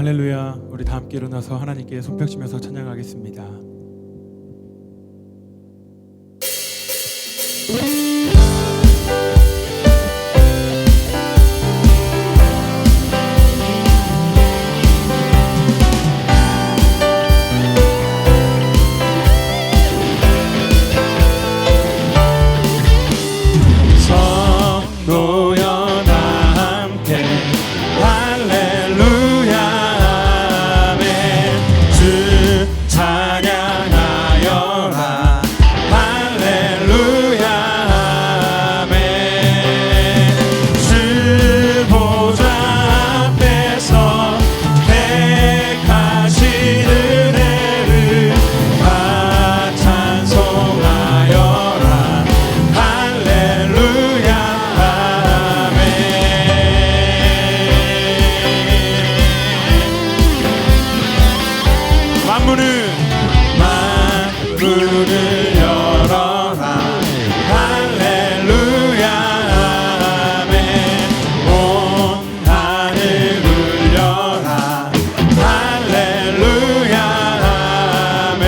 할렐루야. 우리 다 함께 일어나서 하나님께 손뼉치면서 찬양하겠습니다. 문을 열어라. 할렐루야 아멘. 온 하늘 울려라. 할렐루야 아멘.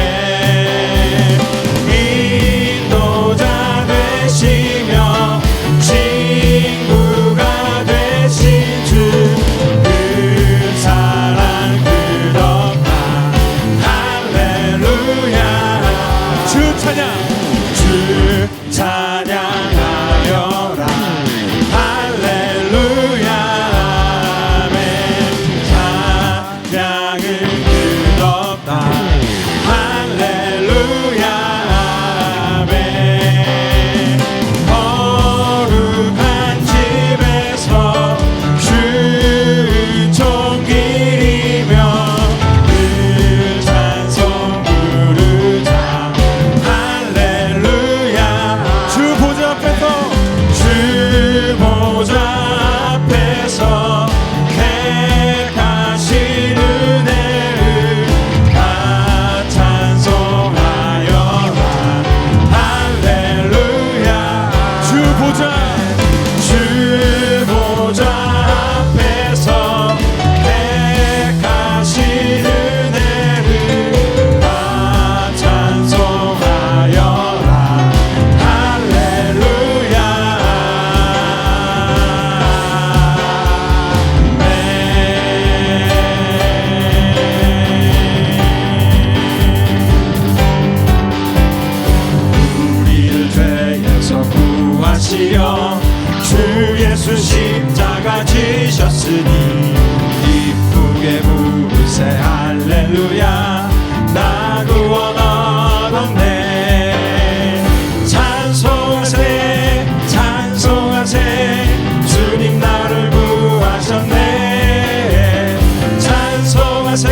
인도자 되시며 친구가 되신 주, 그 사랑 끝없다. 할렐루야. 주 찬양하여라. 할렐루야 아멘. 찬양은 끝없다. 할렐루야 아멘. 거룩한 집에서 춘총기리며 그 찬송 부르자. 할렐루야. 주 보좌 앞에서 택하신 은혜를 다 찬송하여라. 할렐루야. 주 보좌 앞에서 택하신 은혜를 다 찬송하여라. 할렐루야 아멘. 우리를 죄에서 구하시려 주 예수 십자가 지셨으니 기쁘게 부르세. 할렐루야. 나 구원 얻었네. 찬송하세 찬송하세. 주님 나를 구하셨네. 찬송하세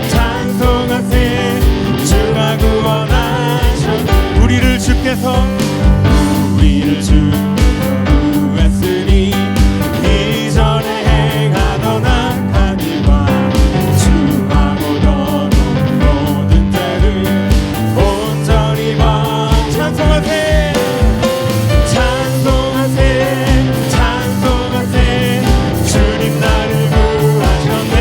찬송하세. 주가 구원하셨네. 우리를 주께서 구했으니 이전에 행하던 악한 일과 주하고 너는 모든 죄를 온전히 찬송하세 찬송하세 찬송하세. 주님 나를 구하셨네.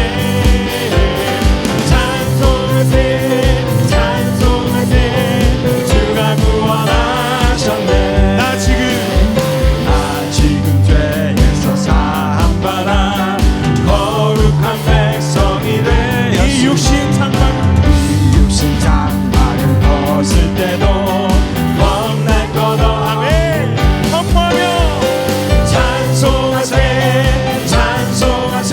찬송하세 찬송하세. 주가 구원하셨네. 나 지금 죄에서 사함받아 거룩한 백성이 되었으니 이 육신 장막을 벗을 때도 겁날 것 아멘. 선포하며 찬송하세 찬송하세.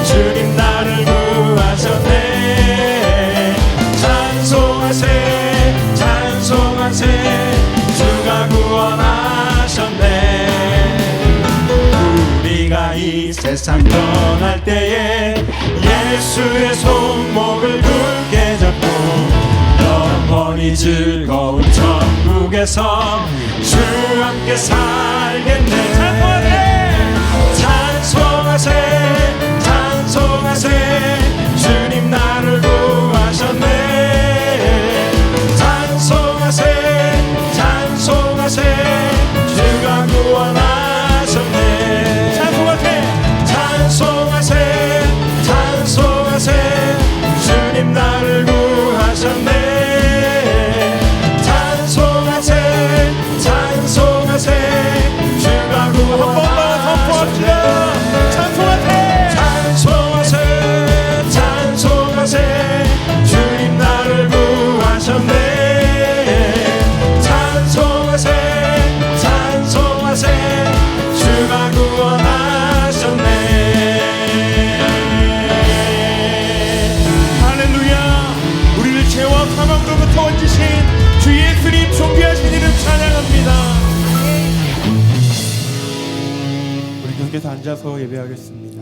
주님 나를 구하셨네. 찬송하세 찬송하세. 주가 구원하셨네. 우리가 이 세상 떠날 때에 예수의 손목을 굳게 잡고 영원히 즐거운 천국에서 주 함께 살겠네. 찬송하세 찬송하세. 주님 나를 구하셨네. 찬송하세 찬송하세. 주가 구원하셨네. 찬송하세 찬송하세 찬송하세. 일어나서 예배하겠습니다.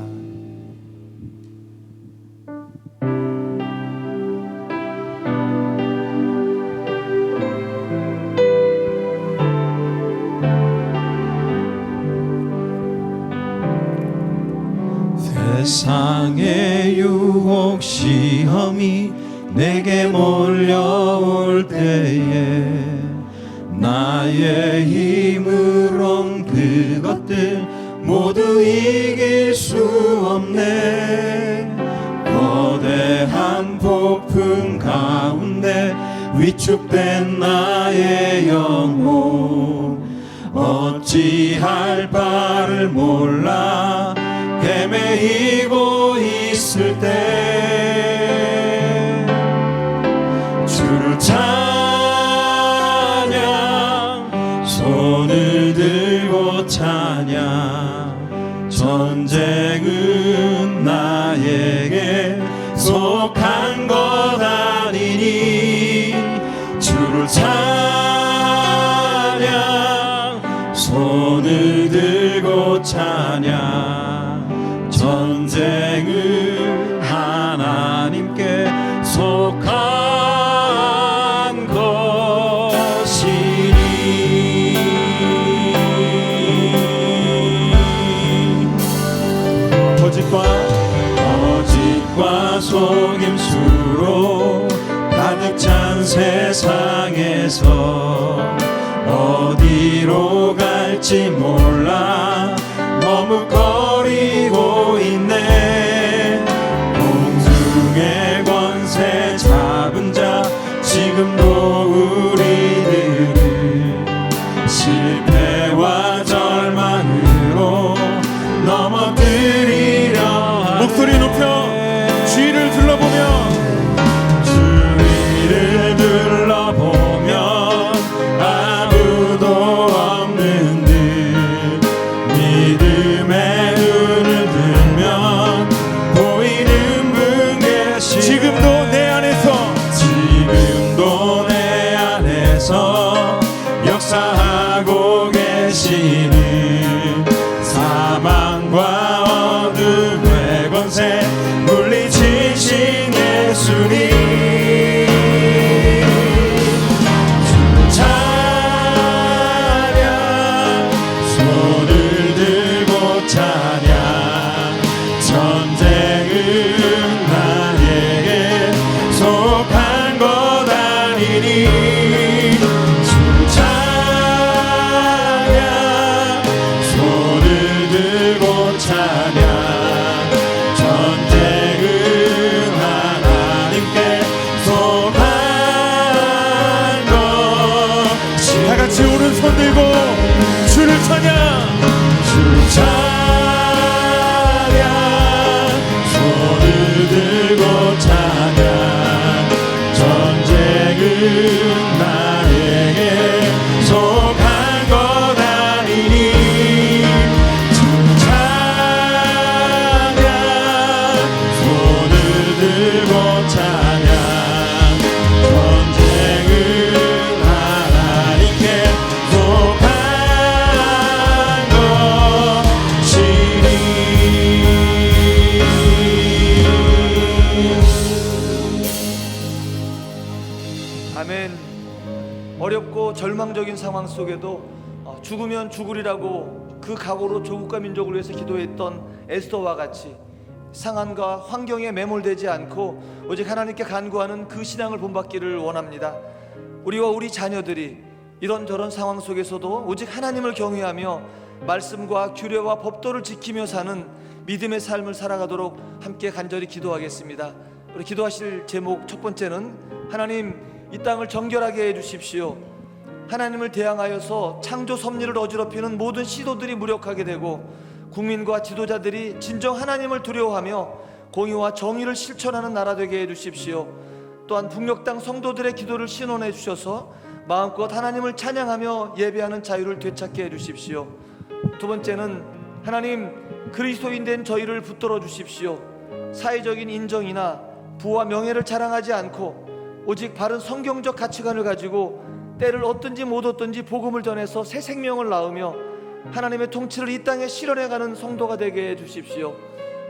세상의 유혹 시험이 내게 몰려올 때에 나의 힘으론 그것들 모두 이길 수 없네. 거대한 폭풍 가운데 위축된 나의 영혼 어찌할 바를 몰라 헤매이고 있을 때 주를 찬양 손을 들고 찬양 전쟁은 나에게 속한 것 아니니 주를 찬양 손을 들고 찬양 전쟁은 하나님께 속한 것이니 거짓과 속임수로 가득 찬 세상에서 어디로 갈지 몰라 머뭇거리고 있네. 공중의 권세 잡은 자 지금도 우리들을 실패와 절망으로 넘어뜨리려 하네. 목소리 높여 주위를 둘러보며 주위를 둘러보면 아무도 없는 듯 믿음의 눈을 들면 보이는 분 계시. 지금도 내 안에서 역사하고 계시는 사망과 어둠의 권세 물리치신 예수님 찬양 손을 들고 찬양 전쟁은 나에게 속한 것 아니니 손 들고 주를 찬양 주 찬양 손을 들고 찬양 전쟁은 나에게 속한 것 아니니 주 찬양 손을 들고 찬양 전쟁은 하나님께 아멘. 어렵고 절망적인 상황 속에도 죽으면 죽으리라고 그 각오로 조국과 민족을 위해서 기도했던 에스더와 같이 상황과 환경에 매몰되지 않고 오직 하나님께 간구하는 그 신앙을 본받기를 원합니다. 우리와 우리 자녀들이 이런저런 상황 속에서도 오직 하나님을 경외하며 말씀과 규례와 법도를 지키며 사는 믿음의 삶을 살아가도록 함께 간절히 기도하겠습니다. 우리 기도하실 제목 첫 번째는 하나님 이 땅을 정결하게 해주십시오. 하나님을 대항하여서 창조 섭리를 어지럽히는 모든 시도들이 무력하게 되고 국민과 지도자들이 진정 하나님을 두려워하며 공의와 정의를 실천하는 나라 되게 해주십시오. 또한 북녘 땅 성도들의 기도를 신원해 주셔서 마음껏 하나님을 찬양하며 예배하는 자유를 되찾게 해주십시오. 두 번째는 하나님 그리스도인 된 저희를 붙들어 주십시오. 사회적인 인정이나 부와 명예를 자랑하지 않고 오직 바른 성경적 가치관을 가지고 때를 얻든지 못 얻든지 복음을 전해서 새 생명을 낳으며 하나님의 통치를 이 땅에 실현해가는 성도가 되게 해주십시오.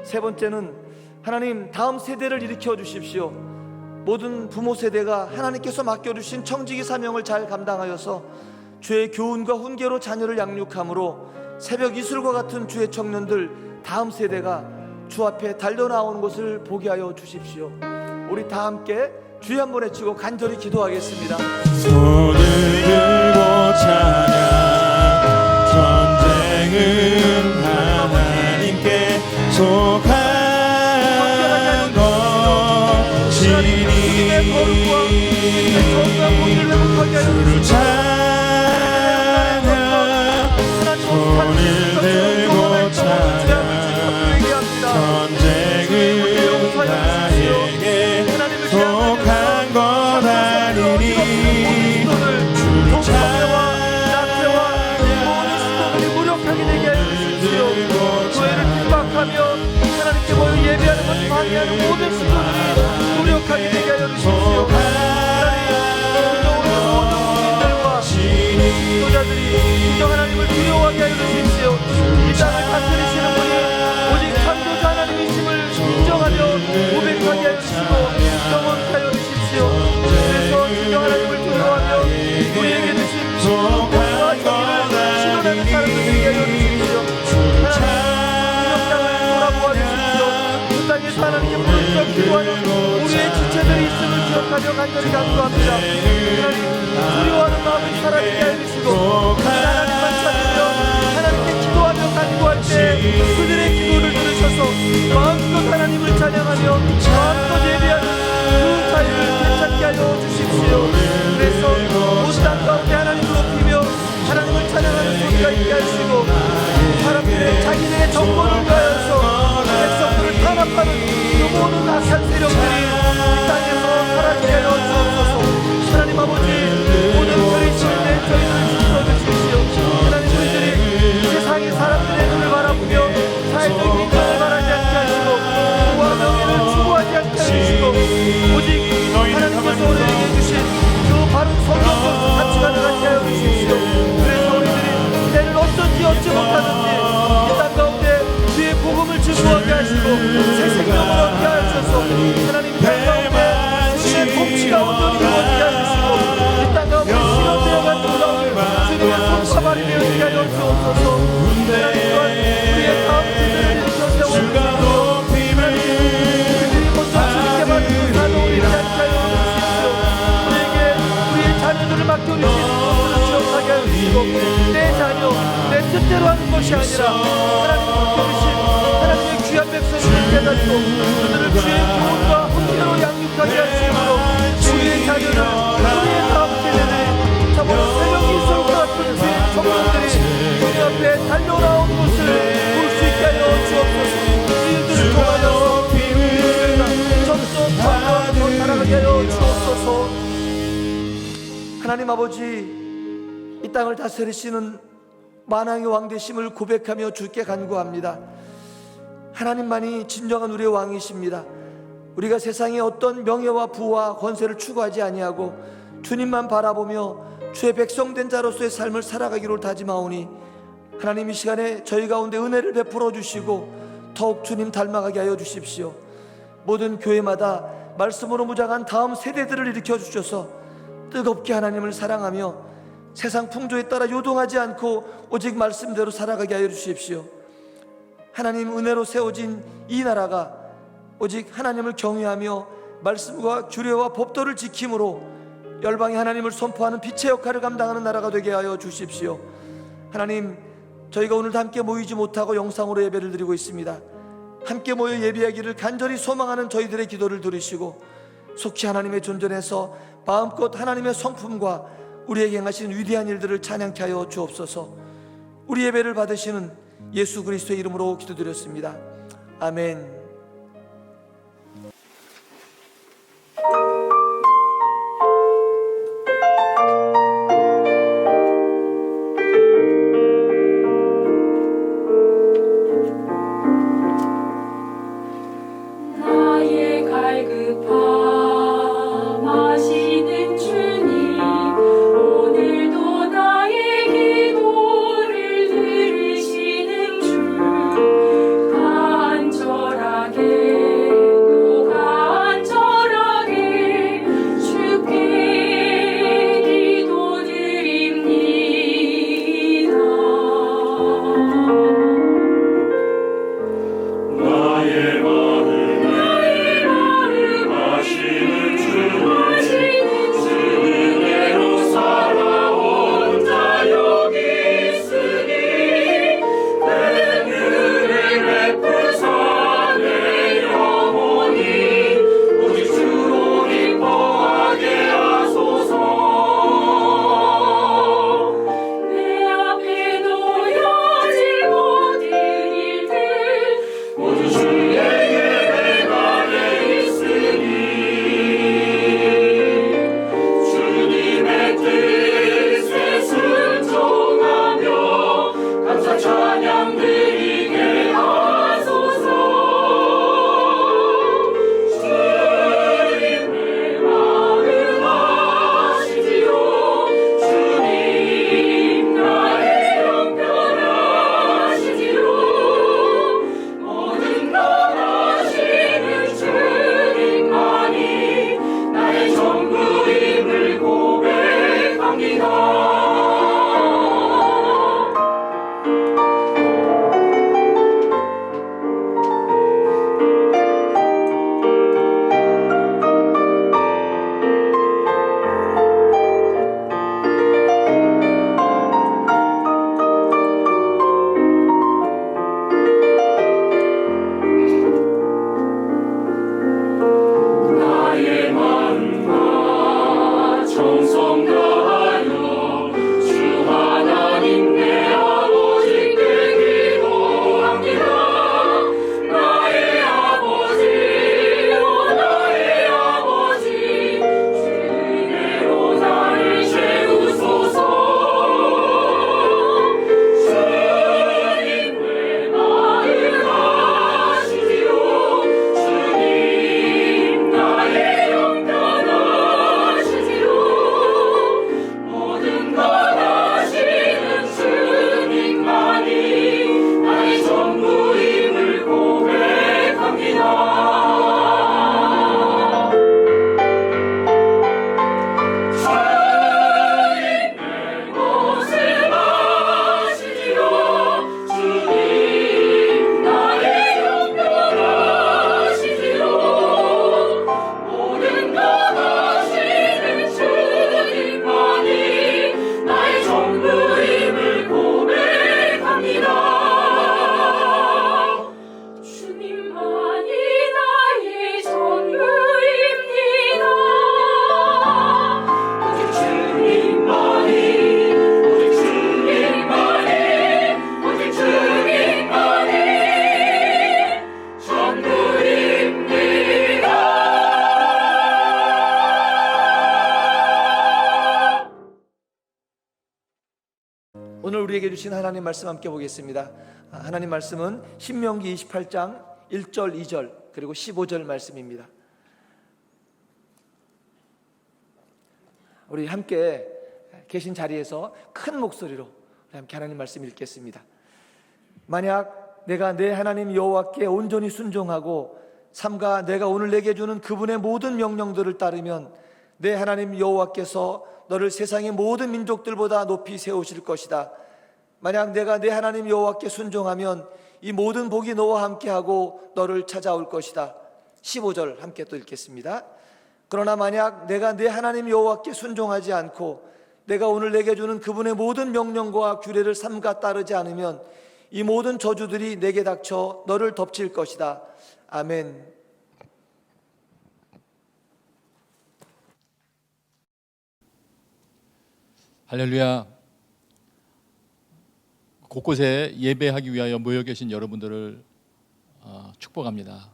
세 번째는 하나님 다음 세대를 일으켜 주십시오. 모든 부모 세대가 하나님께서 맡겨주신 청지기 사명을 잘 감당하여서 주의 교훈과 훈계로 자녀를 양육함으로 새벽 이슬과 같은 주의 청년들 다음 세대가 주 앞에 달려나오는 것을 보게 하여 주십시오. 우리 다 함께 주여 한번 외치고 간절히 기도하겠습니다. 손을 들고 찬양. 전쟁은 하나님께 속한 것이니 주를 찬양. 손을 들고 찬양. 전쟁은 나에게 속한 것 아니니 주를 찬양. 하나님께 모여 예배하는 것을 방해하는 모든 시도들이 무력하게 되게 하여 주십시오. 지도자들이 진정 하나님을 두려워하게 하여 주십시오. 이 땅을 다스리시는 분이 오직 창조자 하나님이심을 인정하며 고백하게 하여 주시고 경험하게 하여 주십시오. 그래서 진정 하나님을 두려워하며 우리에게 주신 복과 정의를 실현하는 사람들 되게 하여 주십시오. 하나님께 부르짖어 기도하는 우리의 지체들이 있음을 기억하며 간절히 간구합니다. 하나님 두려워하는 마음을 사라지게 해주시고 하나님만 찾으며 하나님께 기도하며 간구할 때 그들의 기도를 들으셔서 마음껏 하나님을 찬양하며 마음껏 예배하는 그 자유를 되찾게 하여 주십시오. 그래서 온 땅 가운데 하나님을 높이며 하나님을 찬양하는 소리가 있게 하시고 사람들의 자기들의 정권을 가하여서 백성들을 탄압하는 그 모든 악한 세력들이 이 땅에서 사라지게 하여 주옵소서. 하나님 아버지 모든 그리스도인의 저희를 지켜주십시오. 하나님 우리들이 세상의 사람들의 눈을 바라보며 사회적인 인정을 바라지 않게 하시고 부와 명예를 추구하지 않게 하시고 오직 하나님께서 우리에게 주신 그 바른 성경적인 가치가 나가게 하여 주십시오. 그래서 우리들이 때를 어쩐지 얻지 못하는지 이 땅 가운데 주의 복음을 증거하게 하시고 새 생명을 얻게 하셔서 하나님 땅 가운데 주의 통치가 온전히 이루어지게 하시고 이 땅 가운데 실현되어간 놀라움을 주님의 손사발이 되어지게 하여 주옵소서. 하나님 또한 우리의 다음 세대를 일으켜 세워주시고 그들이 먼저 주님께 받은 그 사도를 잃지 않게 하여 주십시오. 우리에게 우리의 자녀들을 맡겨주신 것들을 기억하게 하여 주시고 내 자녀 내 뜻대로 하는 것이 아니라 하나님 맡겨주신 하나님의 귀한 백성들을 깨닫고 그들을 주의 교훈과 훈계로 양육하게 하시므로 우리의 자녀는 우리의 다음 세대들이 저보다 새벽이 있을 것 같은 주의 청년들이 우리 앞에 달려나온 것을 볼 수 있게 하여 주옵소서. 이들을 통하여 우리가 점점 더 살아가게 하여 주옵소서. 하나님 아버지 이 땅을 다스리시는 만왕의 왕 되심을 고백하며 주께 간구합니다. 하나님만이 진정한 우리의 왕이십니다. 우리가 세상의 어떤 명예와 부와 권세를 추구하지 아니하고 주님만 바라보며 주의 백성된 자로서의 삶을 살아가기로 다짐하오니 하나님 이 시간에 저희 가운데 은혜를 베풀어 주시고 더욱 주님 닮아가게 하여 주십시오. 모든 교회마다 말씀으로 무장한 다음 세대들을 일으켜 주셔서 뜨겁게 하나님을 사랑하며 세상 풍조에 따라 요동하지 않고 오직 말씀대로 살아가게 하여 주십시오. 하나님 은혜로 세워진 이 나라가 오직 하나님을 경외하며 말씀과 규례와 법도를 지킴으로 열방이 하나님을 선포하는 빛의 역할을 감당하는 나라가 되게 하여 주십시오. 하나님 저희가 오늘도 함께 모이지 못하고 영상으로 예배를 드리고 있습니다. 함께 모여 예배하기를 간절히 소망하는 저희들의 기도를 들으시고 속히 하나님의 존전에서 마음껏 하나님의 성품과 우리에게 행하신 위대한 일들을 찬양케 하여 주옵소서. 우리 예배를 받으시는 예수 그리스도의 이름으로 기도드렸습니다. 아멘. 나의 갈급함 아시는 주님 오늘도 나의 기도를 우리에게 주신 하나님 말씀 함께 보겠습니다. 하나님 말씀은 신명기 28장 1절 2절 그리고 15절 말씀입니다. 우리 함께 계신 자리에서 큰 목소리로 함께 하나님 말씀 읽겠습니다. 만약 내가 내 하나님 여호와께 온전히 순종하고 삼가 내가 오늘 내게 주는 그분의 모든 명령들을 따르면 내 하나님 여호와께서 너를 세상의 모든 민족들보다 높이 세우실 것이다. 만약 내가 내 하나님 여호와께 순종하면 이 모든 복이 너와 함께하고 너를 찾아올 것이다. 15절 함께 또 읽겠습니다. 그러나 만약 내가 내 하나님 여호와께 순종하지 않고 내가 오늘 내게 주는 그분의 모든 명령과 규례를 삼가 따르지 않으면 이 모든 저주들이 내게 닥쳐 너를 덮칠 것이다. 아멘. 할렐루야. 곳곳에 예배하기 위하여 모여 계신 여러분들을 축복합니다.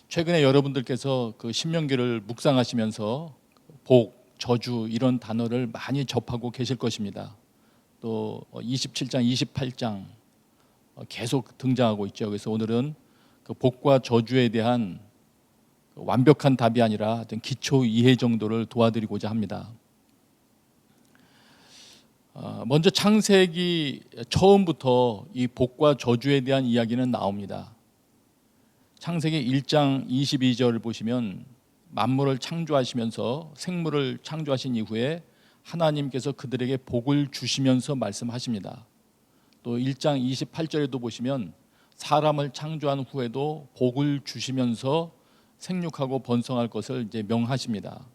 최근에 여러분들께서 그 신명기를 묵상하시면서 복, 저주 이런 단어를 많이 접하고 계실 것입니다. 또 27장, 28장 계속 등장하고 있죠. 그래서 오늘은 그 복과 저주에 대한 완벽한 답이 아니라 어떤 기초 이해 정도를 도와드리고자 합니다. 먼저 창세기 처음부터 이 복과 저주에 대한 이야기는 나옵니다. 창세기 1장 22절을 보시면 만물을 창조하시면서 생물을 창조하신 이후에 하나님께서 그들에게 복을 주시면서 말씀하십니다. 또 1장 28절에도 보시면 사람을 창조한 후에도 복을 주시면서 생육하고 번성할 것을 이제 명하십니다.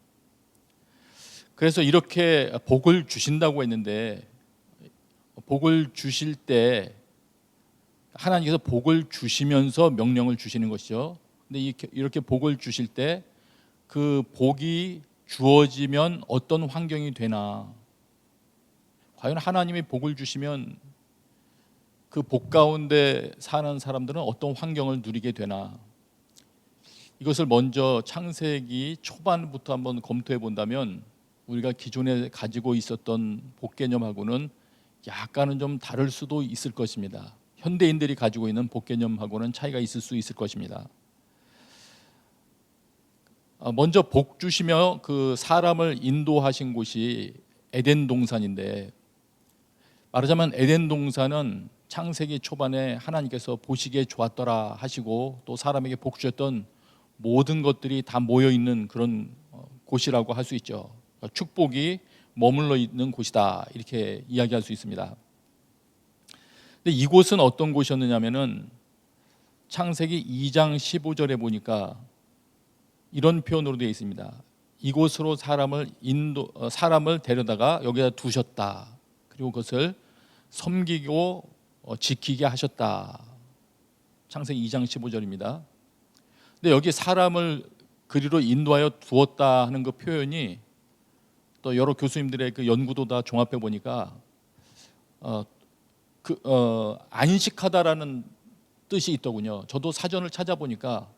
그래서 이렇게 복을 주신다고 했는데 복을 주실 때 하나님께서 복을 주시면서 명령을 주시는 것이죠. 근데 이렇게 복을 주실 때 그 복이 주어지면 어떤 환경이 되나? 과연 하나님이 복을 주시면 그 복 가운데 사는 사람들은 어떤 환경을 누리게 되나? 이것을 먼저 창세기 초반부터 한번 검토해 본다면 우리가 기존에 가지고 있었던 복 개념하고는 약간은 좀 다를 수도 있을 것입니다. 현대인들이 가지고 있는 복 개념하고는 차이가 있을 수 있을 것입니다. 먼저 복 주시며 그 사람을 인도하신 곳이 에덴 동산인데, 말하자면 에덴 동산은 창세기 초반에 하나님께서 보시기에 좋았더라 하시고 또 사람에게 복 주셨던 모든 것들이 다 모여 있는 그런 곳이라고 할 수 있죠. 축복이 머물러 있는 곳이다 이렇게 이야기할 수 있습니다. 근데 이곳은 어떤 곳이었느냐면은 창세기 2장 15절에 보니까 이런 표현으로 되어 있습니다. 이곳으로 사람을 데려다가 여기다 두셨다. 그리고 그것을 섬기고 지키게 하셨다. 창세기 2장 15절입니다. 근데 여기 사람을 그리로 인도하여 두었다 하는 그 표현이 또 여러 교수님들의 그 연구도 다 종합해 보니까 안식하다라는 뜻이 있더군요. 저도 사전을 찾아보니까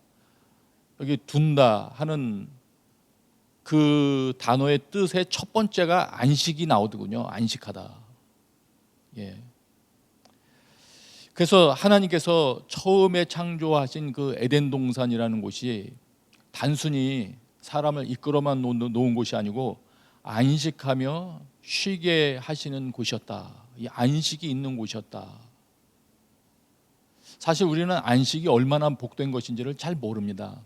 여기 둔다 하는 그 단어의 뜻의 첫 번째가 안식이 나오더군요. 안식하다. 예. 그래서 하나님께서 처음에 창조하신 그 에덴 동산이라는 곳이 단순히 사람을 이끌어만 놓은 곳이 아니고 안식하며 쉬게 하시는 곳이었다. 이 안식이 있는 곳이었다. 사실 우리는 안식이 얼마나 복된 것인지를 잘 모릅니다.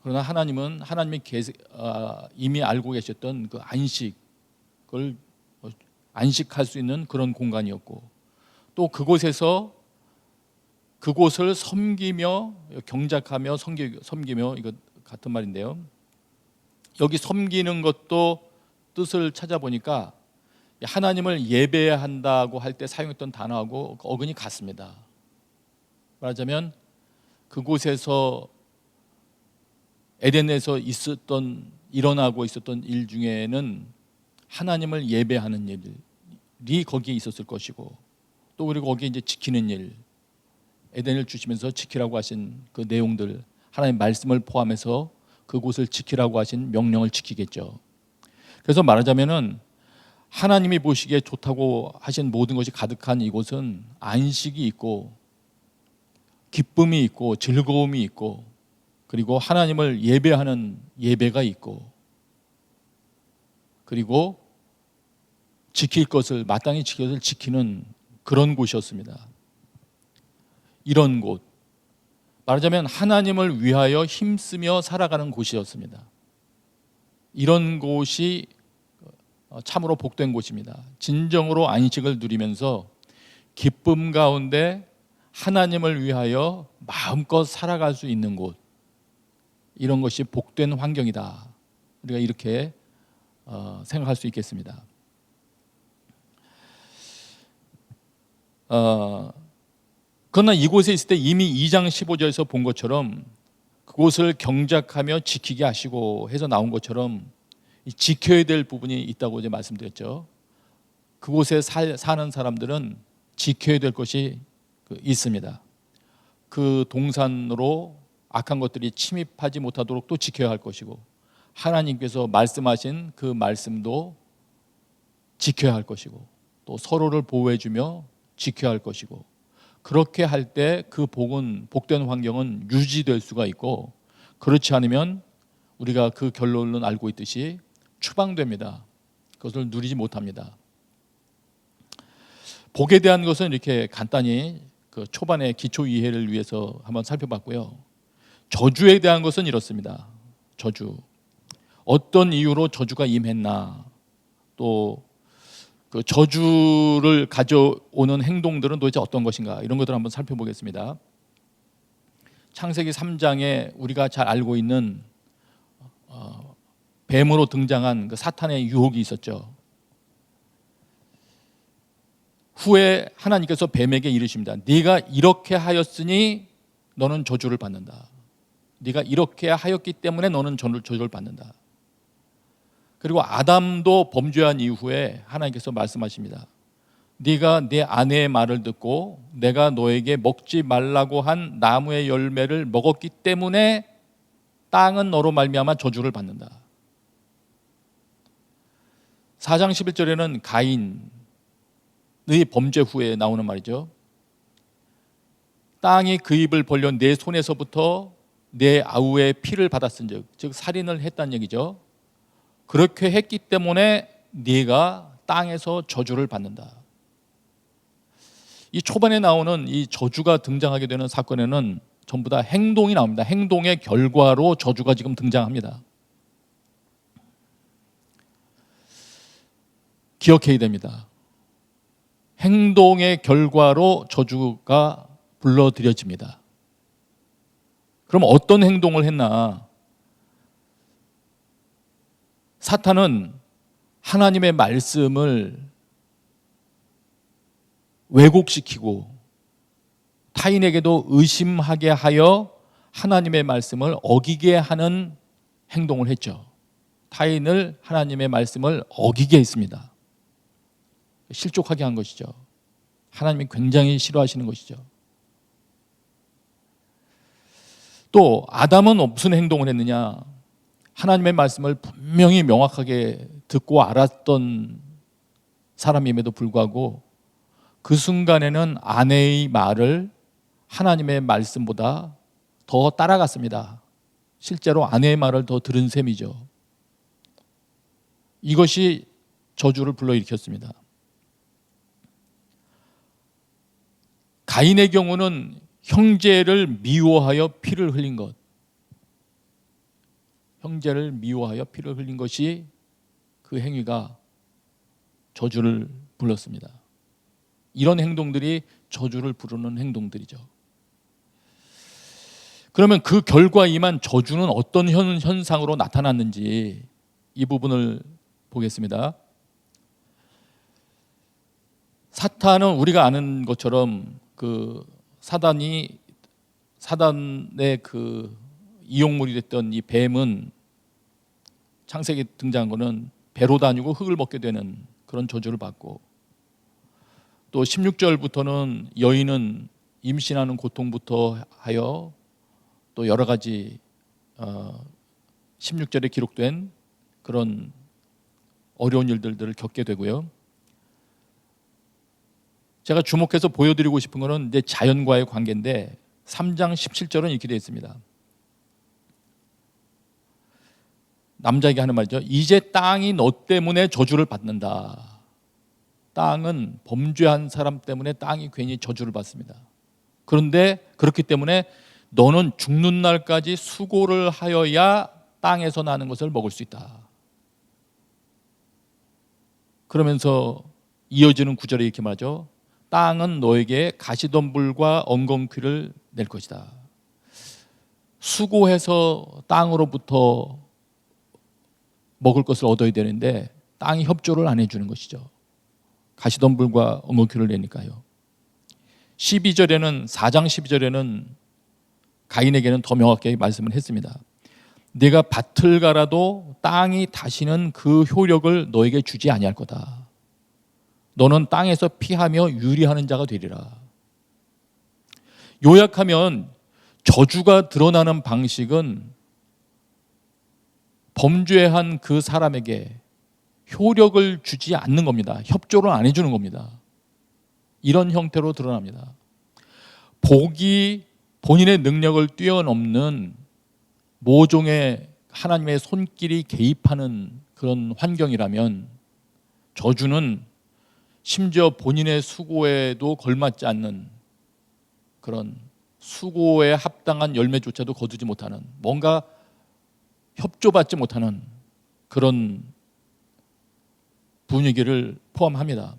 그러나 하나님은 하나님이 이미 알고 계셨던 그 안식을 안식할 수 있는 그런 공간이었고, 또 그곳을 섬기며 경작하며 섬기며 이거 같은 말인데요. 여기 섬기는 것도 뜻을 찾아보니까 하나님을 예배한다고 할 때 사용했던 단어하고 어근이 같습니다. 말하자면 그곳에서 에덴에서 일어나고 있었던 일 중에는 하나님을 예배하는 일이 거기에 있었을 것이고, 또 그리고 거기에 이제 지키는 일, 에덴을 주시면서 지키라고 하신 그 내용들, 하나님 말씀을 포함해서 그곳을 지키라고 하신 명령을 지키겠죠. 그래서 말하자면은 하나님이 보시기에 좋다고 하신 모든 것이 가득한 이곳은 안식이 있고 기쁨이 있고 즐거움이 있고 그리고 하나님을 예배하는 예배가 있고 그리고 지킬 것을 마땅히 지킬 것을 지키는 그런 곳이었습니다. 이런 곳, 말하자면 하나님을 위하여 힘쓰며 살아가는 곳이었습니다. 이런 곳이 참으로 복된 곳입니다. 진정으로 안식을 누리면서 기쁨 가운데 하나님을 위하여 마음껏 살아갈 수 있는 곳, 이런 것이 복된 환경이다. 우리가 이렇게 생각할 수 있겠습니다. 그러나 이곳에 있을 때 이미 2장 15절에서 본 것처럼 그곳을 경작하며 지키게 하시고 해서 나온 것처럼 지켜야 될 부분이 있다고 이제 말씀드렸죠. 그곳에 사는 사람들은 지켜야 될 것이 있습니다. 그 동산으로 악한 것들이 침입하지 못하도록 또 지켜야 할 것이고 하나님께서 말씀하신 그 말씀도 지켜야 할 것이고 또 서로를 보호해주며 지켜야 할 것이고 그렇게 할 때 그 복된 환경은 유지될 수가 있고 그렇지 않으면 우리가 그 결론은 알고 있듯이 추방됩니다. 그것을 누리지 못합니다. 복에 대한 것은 이렇게 간단히 그 초반의 기초 이해를 위해서 한번 살펴봤고요. 저주에 대한 것은 이렇습니다. 저주. 어떤 이유로 저주가 임했나, 또 그 저주를 가져오는 행동들은 도대체 어떤 것인가, 이런 것들을 한번 살펴보겠습니다. 창세기 3장에 우리가 잘 알고 있는 뱀으로 등장한 그 사탄의 유혹이 있었죠. 후에 하나님께서 뱀에게 이르십니다. 네가 이렇게 하였으니 너는 저주를 받는다. 네가 이렇게 하였기 때문에 너는 저주를 받는다. 그리고 아담도 범죄한 이후에 하나님께서 말씀하십니다. 네가 내 아내의 말을 듣고 내가 너에게 먹지 말라고 한 나무의 열매를 먹었기 때문에 땅은 너로 말미암아 저주를 받는다. 4장 11절에는 가인의 범죄 후에 나오는 말이죠. 땅이 그 입을 벌려 내 손에서부터 내 아우의 피를 받았은즉, 즉 살인을 했다는 얘기죠. 그렇게 했기 때문에 네가 땅에서 저주를 받는다. 이 초반에 나오는 이 저주가 등장하게 되는 사건에는 전부 다 행동이 나옵니다. 행동의 결과로 저주가 지금 등장합니다. 기억해야 됩니다. 행동의 결과로 저주가 불러들여집니다. 그럼 어떤 행동을 했나? 사탄은 하나님의 말씀을 왜곡시키고 타인에게도 의심하게 하여 하나님의 말씀을 어기게 하는 행동을 했죠. 타인을 하나님의 말씀을 어기게 했습니다. 실족하게 한 것이죠. 하나님이 굉장히 싫어하시는 것이죠. 또 아담은 무슨 행동을 했느냐? 하나님의 말씀을 분명히 명확하게 듣고 알았던 사람임에도 불구하고 그 순간에는 아내의 말을 하나님의 말씀보다 더 따라갔습니다. 실제로 아내의 말을 더 들은 셈이죠. 이것이 저주를 불러일으켰습니다. 가인의 경우는 형제를 미워하여 피를 흘린 것, 형제를 미워하여 피를 흘린 것이 그 행위가 저주를 불렀습니다. 이런 행동들이 저주를 부르는 행동들이죠. 그러면 그 결과 임한 저주는 어떤 현상으로 나타났는지 이 부분을 보겠습니다. 사탄은 우리가 아는 것처럼 그 사단의 그 이용물이 됐던 이 뱀은 창세기에 등장한 거는 배로 다니고 흙을 먹게 되는 그런 저주를 받고, 또 16절부터는 여인은 임신하는 고통부터 하여 또 여러 가지 16절에 기록된 그런 어려운 일들을 겪게 되고요. 제가 주목해서 보여드리고 싶은 것은 이제 자연과의 관계인데 3장 17절은 이렇게 되어 있습니다. 남자에게 하는 말이죠. 이제 땅이 너 때문에 저주를 받는다. 땅은 범죄한 사람 때문에 땅이 괜히 저주를 받습니다. 그런데 그렇기 때문에 너는 죽는 날까지 수고를 하여야 땅에서 나는 것을 먹을 수 있다. 그러면서 이어지는 구절에 이렇게 말하죠. 땅은 너에게 가시덤불과 엉겅퀴를 낼 것이다. 수고해서 땅으로부터 먹을 것을 얻어야 되는데 땅이 협조를 안 해주는 것이죠. 가시덤불과 엉겅퀴를 내니까요. 12절에는 4장 12절에는 가인에게는 더 명확하게 말씀을 했습니다. 네가 밭을 갈아도 땅이 다시는 그 효력을 너에게 주지 아니할 거다. 너는 땅에서 피하며 유리하는 자가 되리라. 요약하면 저주가 드러나는 방식은 범죄한 그 사람에게 효력을 주지 않는 겁니다. 협조를 안 해주는 겁니다. 이런 형태로 드러납니다. 복이 본인의 능력을 뛰어넘는 모종의 하나님의 손길이 개입하는 그런 환경이라면 저주는 심지어 본인의 수고에도 걸맞지 않는 그런 수고에 합당한 열매조차도 거두지 못하는 뭔가 협조받지 못하는 그런 분위기를 포함합니다.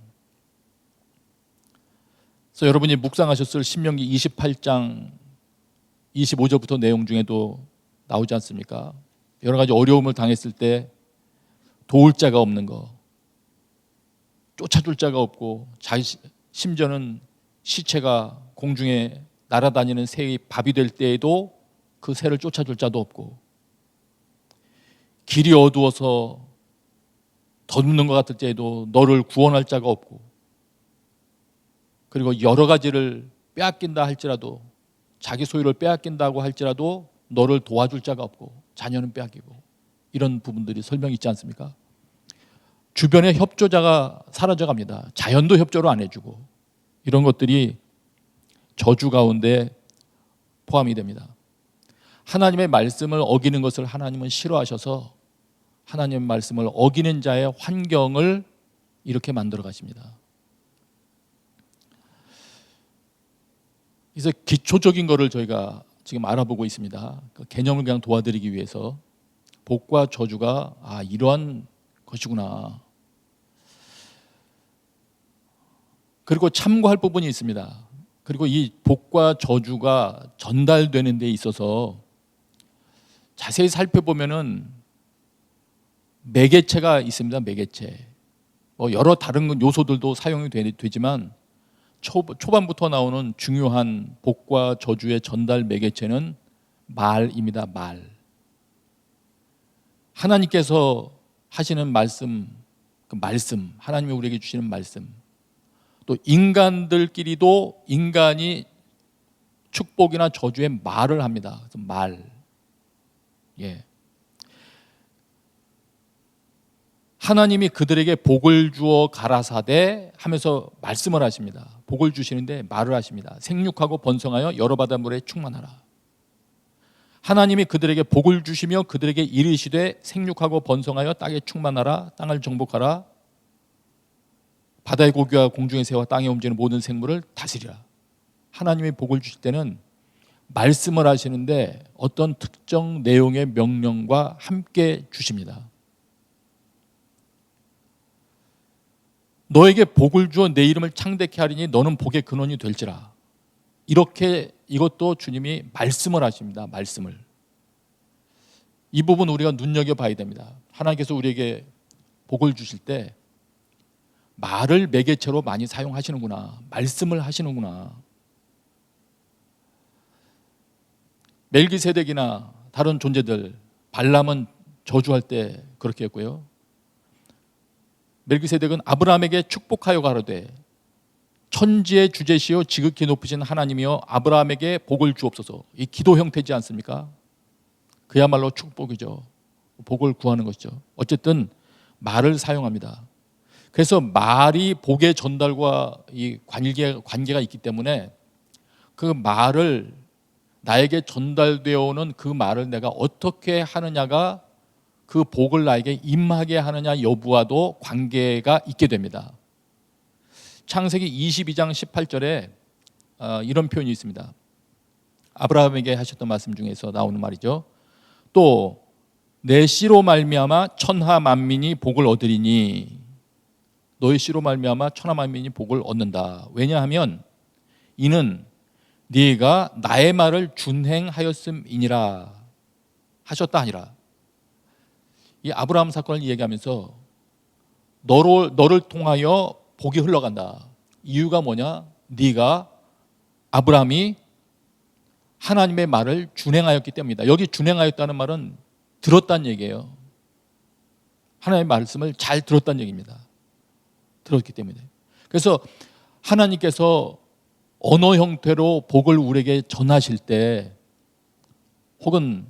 그래서 여러분이 묵상하셨을 신명기 28장 25절부터 내용 중에도 나오지 않습니까? 여러 가지 어려움을 당했을 때 도울 자가 없는 거, 쫓아줄 자가 없고 심지어는 시체가 공중에 날아다니는 새의 밥이 될 때에도 그 새를 쫓아줄 자도 없고 길이 어두워서 덧는 것 같을 때에도 너를 구원할 자가 없고 그리고 여러 가지를 빼앗긴다 할지라도 자기 소유를 빼앗긴다고 할지라도 너를 도와줄 자가 없고 자녀는 빼앗기고 이런 부분들이 설명이 있지 않습니까? 주변에 협조자가 사라져갑니다. 자연도 협조를 안 해주고 이런 것들이 저주 가운데 포함이 됩니다. 하나님의 말씀을 어기는 것을 하나님은 싫어하셔서 하나님의 말씀을 어기는 자의 환경을 이렇게 만들어 가십니다. 그래서 기초적인 거를 저희가 지금 알아보고 있습니다. 그 개념을 그냥 도와드리기 위해서 복과 저주가 이러한 것이구나. 그리고 참고할 부분이 있습니다. 그리고 이 복과 저주가 전달되는 데 있어서 자세히 살펴보면은 매개체가 있습니다. 매개체. 여러 다른 요소들도 사용이 되지만 초반부터 나오는 중요한 복과 저주의 전달 매개체는 말입니다. 말. 하나님께서 하시는 말씀, 그 말씀, 하나님이 우리에게 주시는 말씀. 또 인간들끼리도 인간이 축복이나 저주의 말을 합니다. 그래서 말. 예. 하나님이 그들에게 복을 주어 가라사대 하면서 말씀을 하십니다. 복을 주시는데 말을 하십니다. 생육하고 번성하여 여러 바닷물에 충만하라. 하나님이 그들에게 복을 주시며 그들에게 이르시되 생육하고 번성하여 땅에 충만하라. 땅을 정복하라. 바다의 고기와 공중의 새와 땅에 움직이는 모든 생물을 다스리라. 하나님이 복을 주실 때는 말씀을 하시는데 어떤 특정 내용의 명령과 함께 주십니다. 너에게 복을 주어 내 이름을 창대케 하리니 너는 복의 근원이 될지라. 이렇게 이것도 주님이 말씀을 하십니다. 말씀을. 이 부분 우리가 눈여겨봐야 됩니다. 하나님께서 우리에게 복을 주실 때 말을 매개체로 많이 사용하시는구나. 말씀을 하시는구나. 멜기세덱이나 다른 존재들, 발람은 저주할 때 그렇게 했고요. 멜기세덱은 아브라함에게 축복하여 가로되 천지의 주제시요 지극히 높으신 하나님이여 아브라함에게 복을 주옵소서. 이 기도 형태지 않습니까? 그야말로 축복이죠. 복을 구하는 것이죠. 어쨌든 말을 사용합니다. 그래서 말이 복의 전달과 이 관계가 있기 때문에 그 말을 나에게 전달되어 오는 그 말을 내가 어떻게 하느냐가 그 복을 나에게 임하게 하느냐 여부와도 관계가 있게 됩니다. 창세기 22장 18절에 이런 표현이 있습니다. 아브라함에게 하셨던 말씀 중에서 나오는 말이죠. 또 내 씨로 말미암아 천하 만민이 복을 얻으리니, 너의 씨로 말미암아 천하 만민이 복을 얻는다. 왜냐하면 이는 네가 나의 말을 준행하였음이니라 하셨다 하니라. 이 아브라함 사건을 이야기하면서 너를 통하여 복이 흘러간다. 이유가 뭐냐? 네가 아브라함이 하나님의 말을 준행하였기 때문이다. 여기 준행하였다는 말은 들었다는 얘기예요. 하나님의 말씀을 잘 들었다는 얘기입니다. 들었기 때문에. 그래서 하나님께서 언어 형태로 복을 우리에게 전하실 때, 혹은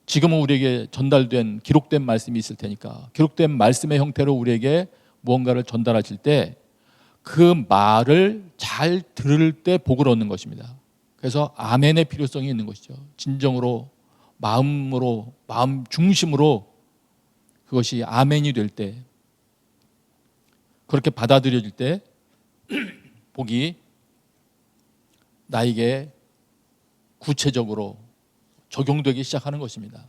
지금은 우리에게 전달된 기록된 말씀이 있을 테니까 기록된 말씀의 형태로 우리에게 무언가를 전달하실 때 그 말을 잘 들을 때 복을 얻는 것입니다. 그래서 아멘의 필요성이 있는 것이죠. 진정으로 마음 중심으로 그것이 아멘이 될 때, 그렇게 받아들여질 때 복이 나에게 구체적으로 적용되기 시작하는 것입니다.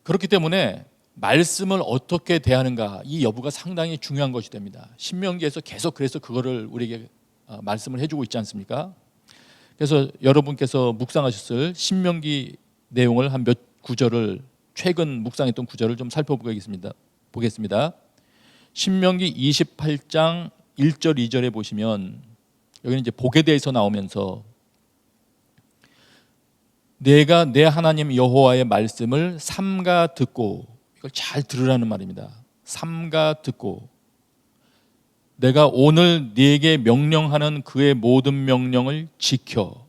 그렇기 때문에 말씀을 어떻게 대하는가, 이 여부가 상당히 중요한 것이 됩니다. 신명기에서 계속 그래서 그거를 우리에게 말씀을 해주고 있지 않습니까? 그래서 여러분께서 묵상하셨을 신명기 내용을 한 몇 구절을, 최근 묵상했던 구절을 좀 살펴보겠습니다. 신명기 28장 1절 2절에 보시면 여기는 이제 복에 대해서 나오면서 내가 내 하나님 여호와의 말씀을 삼가 듣고, 이걸 잘 들으라는 말입니다. 삼가 듣고 내가 오늘 네게 명령하는 그의 모든 명령을 지켜.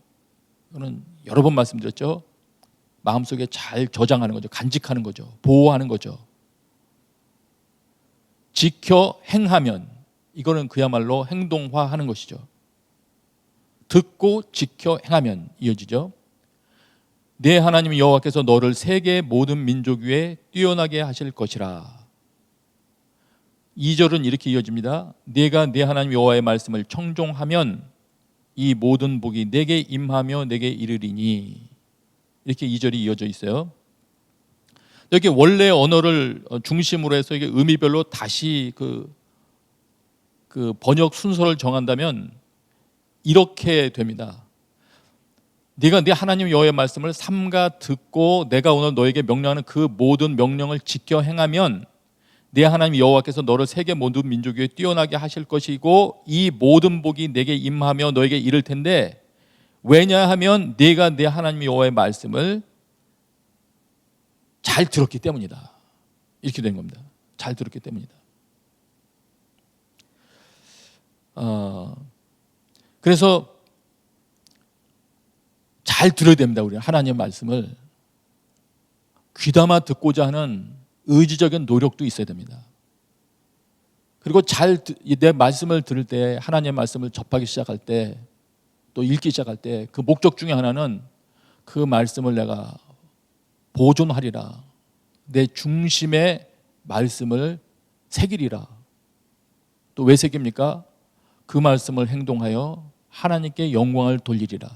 이거는 여러 번 말씀드렸죠. 마음속에 잘 저장하는 거죠. 간직하는 거죠. 보호하는 거죠. 지켜 행하면, 이거는 그야말로 행동화하는 것이죠. 듣고 지켜 행하면 이어지죠. 내 하나님 여호와께서 너를 세계의 모든 민족 위에 뛰어나게 하실 것이라. 2절은 이렇게 이어집니다. 내가 내 하나님 여호와의 말씀을 청종하면 이 모든 복이 내게 임하며 내게 이르리니. 이렇게 2절이 이어져 있어요. 여기 원래 언어를 중심으로 해서 이게 의미별로 다시 그 번역 순서를 정한다면 이렇게 됩니다. 네가 네 하나님 여호와의 말씀을 삼가 듣고 내가 오늘 너에게 명령하는 그 모든 명령을 지켜 행하면 네 하나님 여호와께서 너를 세계 모든 민족 위에 뛰어나게 하실 것이고 이 모든 복이 내게 임하며 너에게 이를 텐데, 왜냐하면 네가 네 하나님 여호와의 말씀을 잘 들었기 때문이다. 이렇게 된 겁니다. 잘 들었기 때문이다. 그래서 잘 들어야 됩니다. 우리는 하나님의 말씀을 귀담아 듣고자 하는 의지적인 노력도 있어야 됩니다. 그리고 내 말씀을 들을 때, 하나님의 말씀을 접하기 시작할 때, 또 읽기 시작할 때 그 목적 중에 하나는 그 말씀을 내가 보존하리라, 내 중심의 말씀을 새기리라. 또 왜 새깁니까? 그 말씀을 행동하여 하나님께 영광을 돌리리라.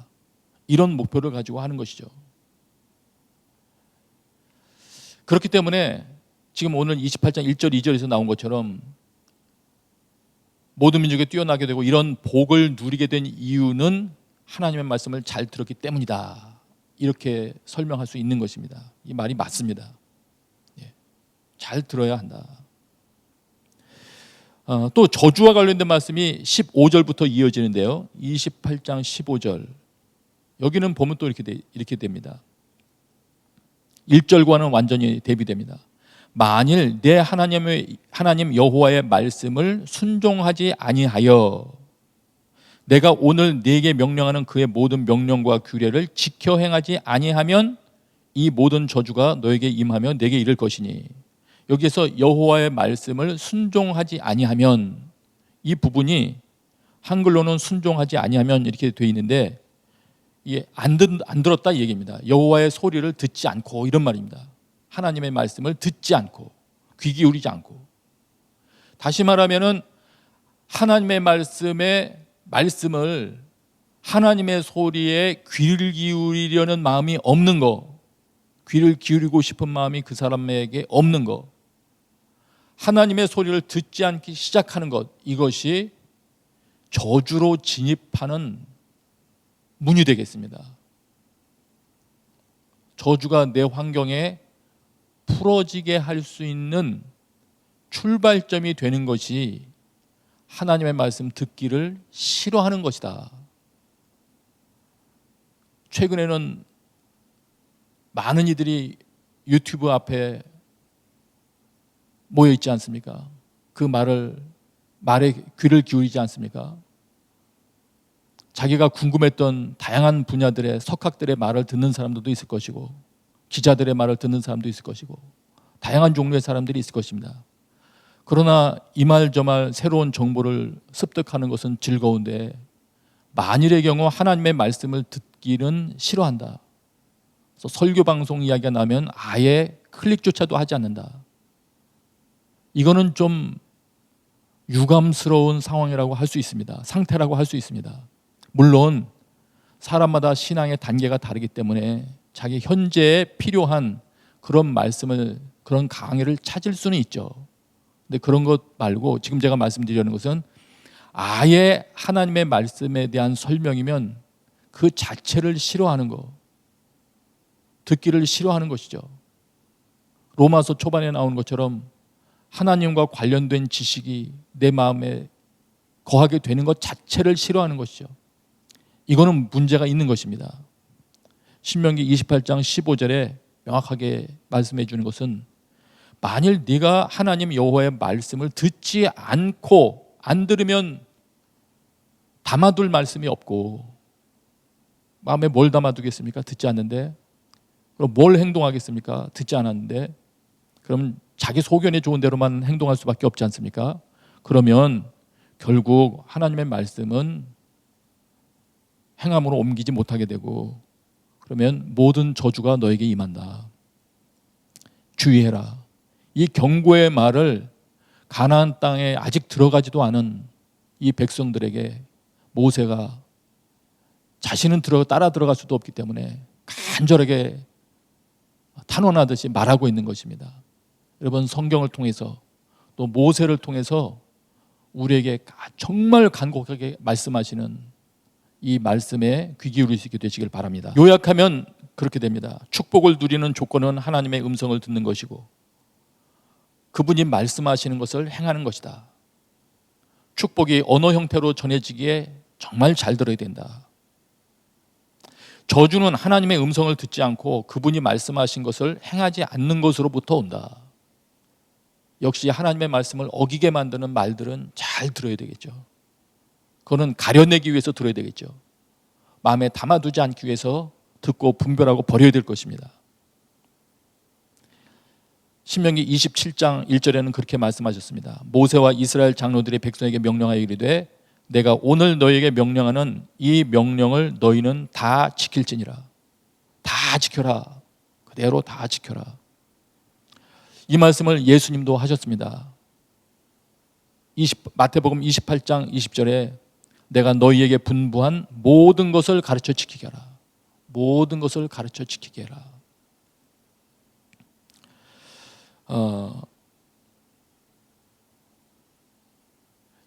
이런 목표를 가지고 하는 것이죠. 그렇기 때문에 지금 오늘 28장 1절 2절에서 나온 것처럼 모든 민족에 뛰어나게 되고 이런 복을 누리게 된 이유는 하나님의 말씀을 잘 들었기 때문이다. 이렇게 설명할 수 있는 것입니다. 이 말이 맞습니다. 잘 들어야 한다. 또 저주와 관련된 말씀이 15절부터 이어지는데요. 28장 15절. 여기는 보면 또 이렇게 됩니다. 1절과는 완전히 대비됩니다. 만일 내 하나님 여호와의 말씀을 순종하지 아니하여 내가 오늘 네게 명령하는 그의 모든 명령과 규례를 지켜 행하지 아니하면 이 모든 저주가 너에게 임하며 내게 이를 것이니, 여기에서 여호와의 말씀을 순종하지 아니하면, 이 부분이 한글로는 순종하지 아니하면 이렇게 돼 있는데 이게 안 들었다 이 얘기입니다. 여호와의 소리를 듣지 않고, 이런 말입니다. 하나님의 말씀을 듣지 않고, 귀 기울이지 않고. 다시 말하면은 하나님의 말씀을 하나님의 소리에 귀를 기울이려는 마음이 없는 거, 귀를 기울이고 싶은 마음이 그 사람에게 없는 거, 하나님의 소리를 듣지 않기 시작하는 것, 이것이 저주로 진입하는 문이 되겠습니다. 저주가 내 환경에 풀어지게 할 수 있는 출발점이 되는 것이 하나님의 말씀 듣기를 싫어하는 것이다. 최근에는 많은 이들이 유튜브 앞에 모여 있지 않습니까? 그 말에 귀를 기울이지 않습니까? 자기가 궁금했던 다양한 분야들의 석학들의 말을 듣는 사람들도 있을 것이고, 기자들의 말을 듣는 사람도 있을 것이고, 다양한 종류의 사람들이 있을 것입니다. 그러나 이 말 저 말 새로운 정보를 습득하는 것은 즐거운데, 만일의 경우 하나님의 말씀을 듣기는 싫어한다. 그래서 설교 방송 이야기가 나면 아예 클릭조차도 하지 않는다. 이거는 좀 유감스러운 상황이라고 할 수 있습니다. 상태라고 할 수 있습니다. 물론 사람마다 신앙의 단계가 다르기 때문에 자기 현재에 필요한 그런 말씀을, 그런 강의를 찾을 수는 있죠. 근데 그런 것 말고 지금 제가 말씀드리려는 것은 아예 하나님의 말씀에 대한 설명이면 그 자체를 싫어하는 거, 듣기를 싫어하는 것이죠. 로마서 초반에 나오는 것처럼 하나님과 관련된 지식이 내 마음에 거하게 되는 것 자체를 싫어하는 것이죠. 이거는 문제가 있는 것입니다. 신명기 28장 15절에 명확하게 말씀해 주는 것은, 만일 네가 하나님 여호와의 말씀을 듣지 않고, 안 들으면 담아둘 말씀이 없고, 마음에 뭘 담아두겠습니까? 듣지 않는데. 그럼 뭘 행동하겠습니까? 듣지 않았는데. 그럼 자기 소견에 좋은 대로만 행동할 수밖에 없지 않습니까? 그러면 결국 하나님의 말씀은 행함으로 옮기지 못하게 되고, 그러면 모든 저주가 너에게 임한다. 주의해라. 이 경고의 말을 가나안 땅에 아직 들어가지도 않은 이 백성들에게 모세가, 자신은 따라 들어갈 수도 없기 때문에 간절하게 탄원하듯이 말하고 있는 것입니다. 여러분, 성경을 통해서 또 모세를 통해서 우리에게 정말 간곡하게 말씀하시는 이 말씀에 귀 기울일 수 있게 되시길 바랍니다. 요약하면 그렇게 됩니다. 축복을 누리는 조건은 하나님의 음성을 듣는 것이고, 그분이 말씀하시는 것을 행하는 것이다. 축복이 언어 형태로 전해지기에 정말 잘 들어야 된다. 저주는 하나님의 음성을 듣지 않고 그분이 말씀하신 것을 행하지 않는 것으로부터 온다. 역시 하나님의 말씀을 어기게 만드는 말들은 잘 들어야 되겠죠. 그거는 가려내기 위해서 들어야 되겠죠. 마음에 담아두지 않기 위해서 듣고 분별하고 버려야 될 것입니다. 신명기 27장 1절에는 그렇게 말씀하셨습니다. 모세와 이스라엘 장로들이 백성에게 명령하여 이르되, 내가 오늘 너희에게 명령하는 이 명령을 너희는 다 지킬지니라. 다 지켜라. 그대로 다 지켜라. 이 말씀을 예수님도 하셨습니다. 마태복음 28장 20절에 내가 너희에게 분부한 모든 것을 가르쳐 지키게 하라. 모든 것을 가르쳐 지키게 해라.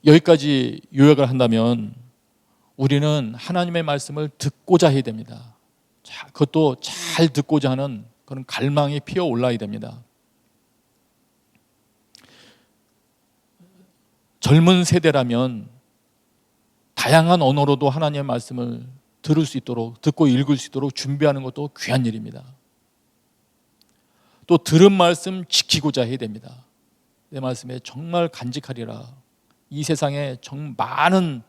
여기까지 요약을 한다면 우리는 하나님의 말씀을 듣고자 해야 됩니다. 그것도 잘 듣고자 하는 그런 갈망이 피어올라야 됩니다. 젊은 세대라면 다양한 언어로도 하나님의 말씀을 들을 수 있도록, 듣고 읽을 수 있도록 준비하는 것도 귀한 일입니다. 또 들은 말씀 지키고자 해야 됩니다. 내 말씀에 정말 간직하리라. 이 세상에 정말 많은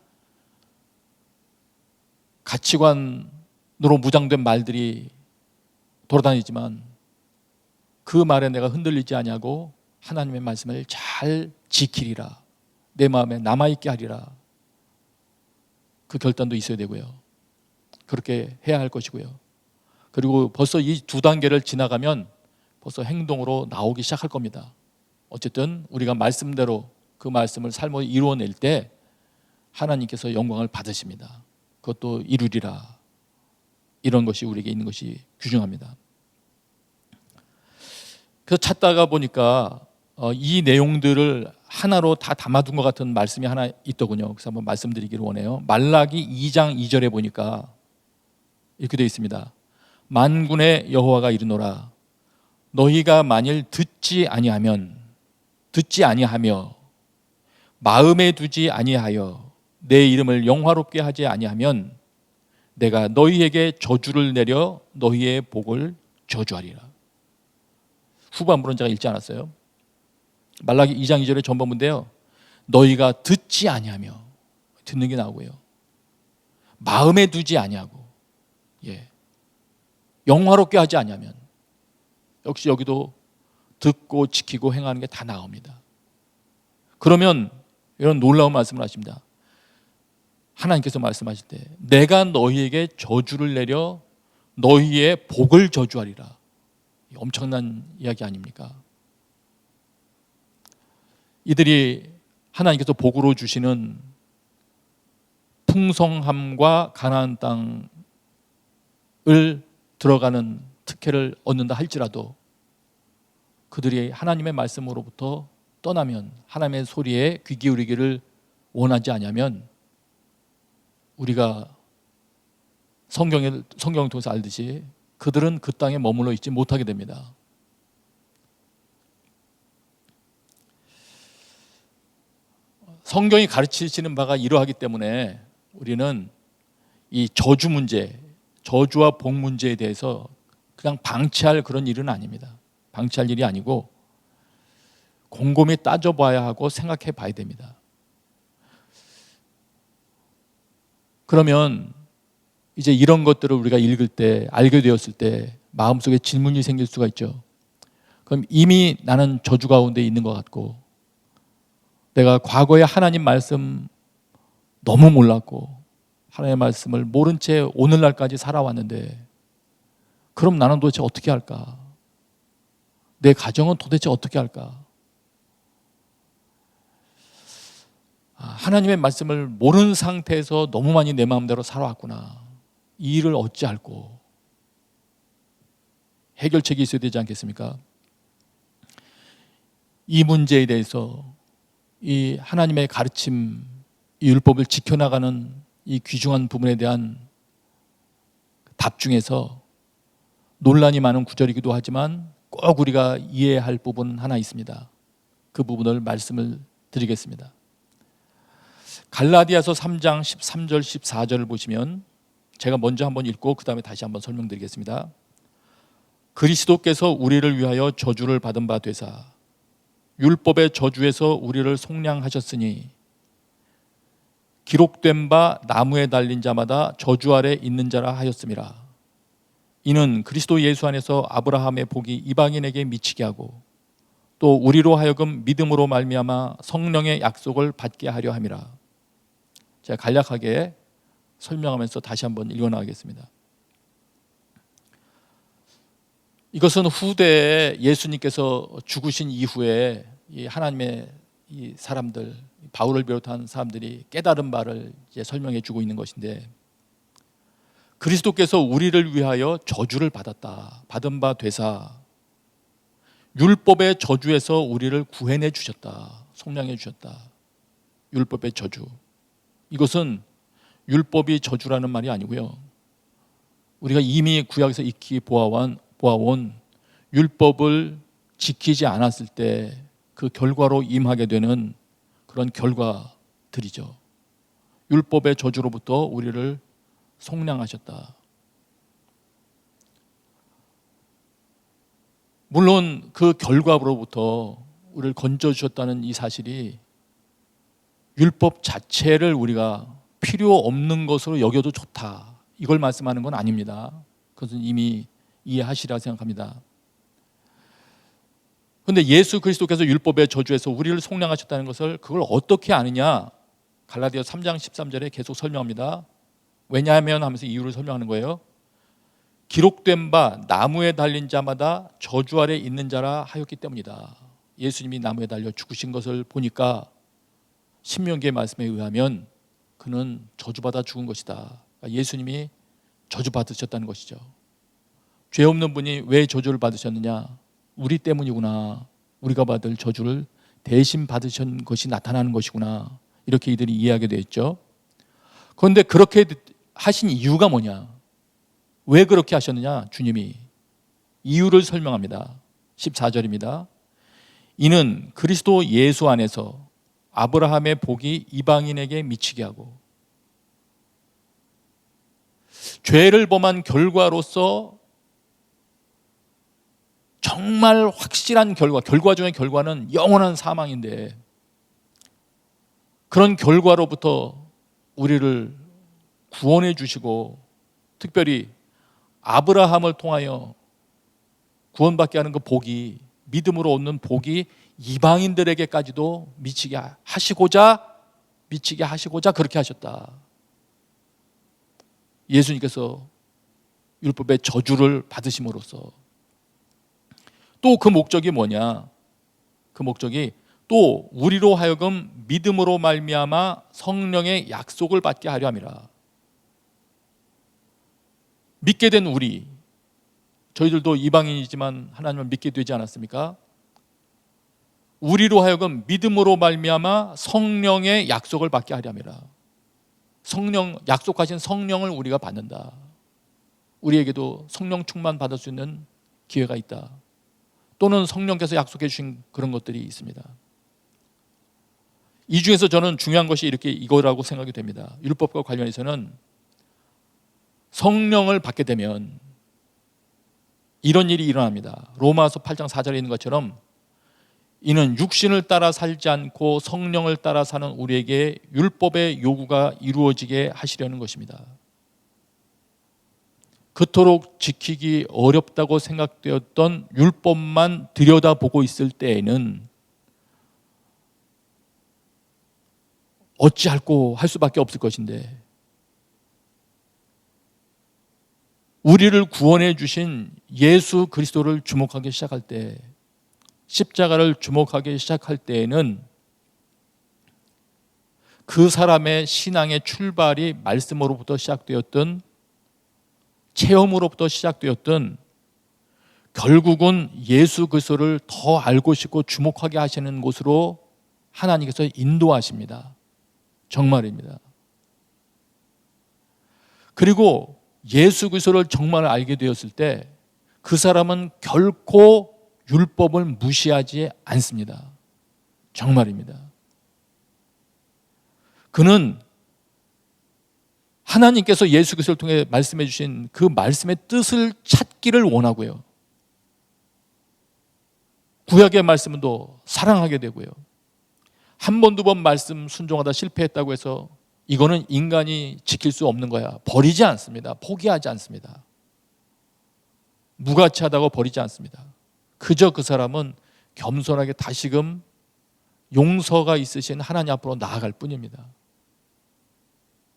가치관으로 무장된 말들이 돌아다니지만 그 말에 내가 흔들리지 아니하고 하나님의 말씀을 잘 지키리라, 내 마음에 남아있게 하리라. 그 결단도 있어야 되고요. 그렇게 해야 할 것이고요. 그리고 벌써 이 두 단계를 지나가면 벌써 행동으로 나오기 시작할 겁니다. 어쨌든 우리가 말씀대로 그 말씀을 삶으로 이루어낼 때 하나님께서 영광을 받으십니다. 그것도 이루리라. 이런 것이 우리에게 있는 것이 규정합니다. 그래서 찾다가 보니까 이 내용들을 하나로 다 담아둔 것 같은 말씀이 하나 있더군요. 그래서 한번 말씀드리기를 원해요. 말라기 2장 2절에 보니까 이렇게 되어 있습니다. 만군의 여호와가 이르노라, 너희가 만일 듣지 아니하며 마음에 두지 아니하여 내 이름을 영화롭게 하지 아니하면 내가 너희에게 저주를 내려 너희의 복을 저주하리라. 후반부는 제가 읽지 않았어요. 말라기 2장 2절의 전반부인데요, 너희가 듣지 아니하며, 듣는 게 나오고요, 마음에 두지 아니하고, 영화롭게 하지 아니하면, 역시 여기도 듣고 지키고 행하는 게 다 나옵니다. 그러면 이런 놀라운 말씀을 하십니다. 하나님께서 말씀하실 때 내가 너희에게 저주를 내려 너희의 복을 저주하리라. 엄청난 이야기 아닙니까? 이들이 하나님께서 복으로 주시는 풍성함과 가나안 땅을 들어가는 특혜를 얻는다 할지라도 그들이 하나님의 말씀으로부터 떠나면, 하나님의 소리에 귀 기울이기를 원하지 않으면 우리가 성경을 통해서 알듯이 그들은 그 땅에 머물러 있지 못하게 됩니다. 성경이 가르치시는 바가 이러하기 때문에 우리는 이 저주 문제, 저주와 복 문제에 대해서 그냥 방치할 그런 일은 아닙니다. 방치할 일이 아니고 곰곰이 따져봐야 하고 생각해 봐야 됩니다. 그러면 이제 이런 것들을 우리가 읽을 때, 알게 되었을 때 마음속에 질문이 생길 수가 있죠. 그럼 이미 나는 저주 가운데 있는 것 같고, 내가 과거에 하나님 말씀 너무 몰랐고 하나님의 말씀을 모른 채 오늘날까지 살아왔는데, 그럼 나는 도대체 어떻게 할까? 내 가정은 도대체 어떻게 할까? 하나님의 말씀을 모르는 상태에서 너무 많이 내 마음대로 살아왔구나. 이 일을 어찌할꼬? 해결책이 있어야 되지 않겠습니까? 이 문제에 대해서 이 하나님의 가르침, 이 율법을 지켜나가는 이 귀중한 부분에 대한 답 중에서 논란이 많은 구절이기도 하지만 꼭 우리가 이해해야 할 부분 하나 있습니다. 그 부분을 말씀을 드리겠습니다. 갈라디아서 3장 13절 14절을 보시면, 제가 먼저 한번 읽고 그 다음에 다시 한번 설명드리겠습니다. 그리스도께서 우리를 위하여 저주를 받은 바 되사 율법의 저주에서 우리를 속량하셨으니 기록된 바 나무에 달린 자마다 저주 아래 있는 자라 하였음이라. 이는 그리스도 예수 안에서 아브라함의 복이 이방인에게 미치게 하고 또 우리로 하여금 믿음으로 말미암아 성령의 약속을 받게 하려 함이라. 제가 간략하게 설명하면서 다시 한번 읽어나가겠습니다. 이것은 후대에 예수님께서 죽으신 이후에 이 하나님의 이 사람들, 바울을 비롯한 사람들이 깨달은 바를 이제 설명해 주고 있는 것인데, 그리스도께서 우리를 위하여 저주를 받은 바 되사 율법의 저주에서 우리를 구해내 주셨다, 속량해 주셨다. 율법의 저주, 이것은 율법이 저주라는 말이 아니고요, 우리가 이미 구약에서 익히 보아온 율법을 지키지 않았을 때 그 결과로 임하게 되는 그런 결과들이죠. 율법의 저주로부터 우리를 속량하셨다. 물론 그 결과로부터 우리를 건져주셨다는 이 사실이 율법 자체를 우리가 필요 없는 것으로 여겨도 좋다, 이걸 말씀하는 건 아닙니다. 그것은 이미 이해하시리라 생각합니다. 그런데 예수 그리스도께서 율법의 저주에서 우리를 속량하셨다는 것을 그걸 어떻게 아느냐? 갈라디아 3장 13절에 계속 설명합니다. 왜냐하면 하면서 이유를 설명하는 거예요. 기록된 바 나무에 달린 자마다 저주 아래 있는 자라 하였기 때문이다. 예수님이 나무에 달려 죽으신 것을 보니까 신명기의 말씀에 의하면 그는 저주받아 죽은 것이다. 예수님이 저주받으셨다는 것이죠. 죄 없는 분이 왜 저주를 받으셨느냐? 우리 때문이구나. 우리가 받을 저주를 대신 받으신 것이 나타나는 것이구나. 이렇게 이들이 이해하게 되었죠. 그런데 그렇게 하신 이유가 뭐냐? 왜 그렇게 하셨느냐? 주님이 이유를 설명합니다. 14절입니다. 이는 그리스도 예수 안에서 아브라함의 복이 이방인에게 미치게 하고 죄를 범한 결과로서 정말 확실한 결과 중에 결과는 영원한 사망인데 그런 결과로부터 우리를 구원해 주시고 특별히 아브라함을 통하여 구원받게 하는 그 복이 믿음으로 얻는 복이 이방인들에게까지도 미치게 하시고자 그렇게 하셨다. 예수님께서 율법의 저주를 받으심으로써 또 그 목적이 뭐냐? 그 목적이 또 우리로 하여금 믿음으로 말미암아 성령의 약속을 받게 하려 함이라. 믿게 된 우리, 저희들도 이방인이지만 하나님을 믿게 되지 않았습니까? 우리로 하여금 믿음으로 말미암아 성령의 약속을 받게 하려 함이라. 약속하신 성령을 우리가 받는다. 우리에게도 성령 충만 받을 수 있는 기회가 있다. 또는 성령께서 약속해 주신 그런 것들이 있습니다. 이 중에서 저는 중요한 것이 이거라고 생각이 됩니다. 율법과 관련해서는 성령을 받게 되면 이런 일이 일어납니다. 로마서 8장 4절에 있는 것처럼 이는 육신을 따라 살지 않고 성령을 따라 사는 우리에게 율법의 요구가 이루어지게 하시려는 것입니다. 그토록 지키기 어렵다고 생각되었던 율법만 들여다보고 있을 때에는 어찌할꼬 할 수밖에 없을 것인데 우리를 구원해 주신 예수 그리스도를 주목하기 시작할 때, 십자가를 주목하기 시작할 때에는 그 사람의 신앙의 출발이 말씀으로부터 시작되었던, 체험으로부터 시작되었던, 결국은 예수 그리스도를 더 알고 싶고 주목하게 하시는 곳으로 하나님께서 인도하십니다. 정말입니다. 그리고 예수 그리스도를 정말 알게 되었을 때 그 사람은 결코 율법을 무시하지 않습니다. 정말입니다. 그는 하나님께서 예수 그리스도를 통해 말씀해 주신 그 말씀의 뜻을 찾기를 원하고요. 구약의 말씀도 사랑하게 되고요. 한 번, 두 번 말씀 순종하다 실패했다고 해서 이거는 인간이 지킬 수 없는 거야. 버리지 않습니다. 포기하지 않습니다. 무가치하다고 버리지 않습니다. 그저 그 사람은 겸손하게 다시금 용서가 있으신 하나님 앞으로 나아갈 뿐입니다.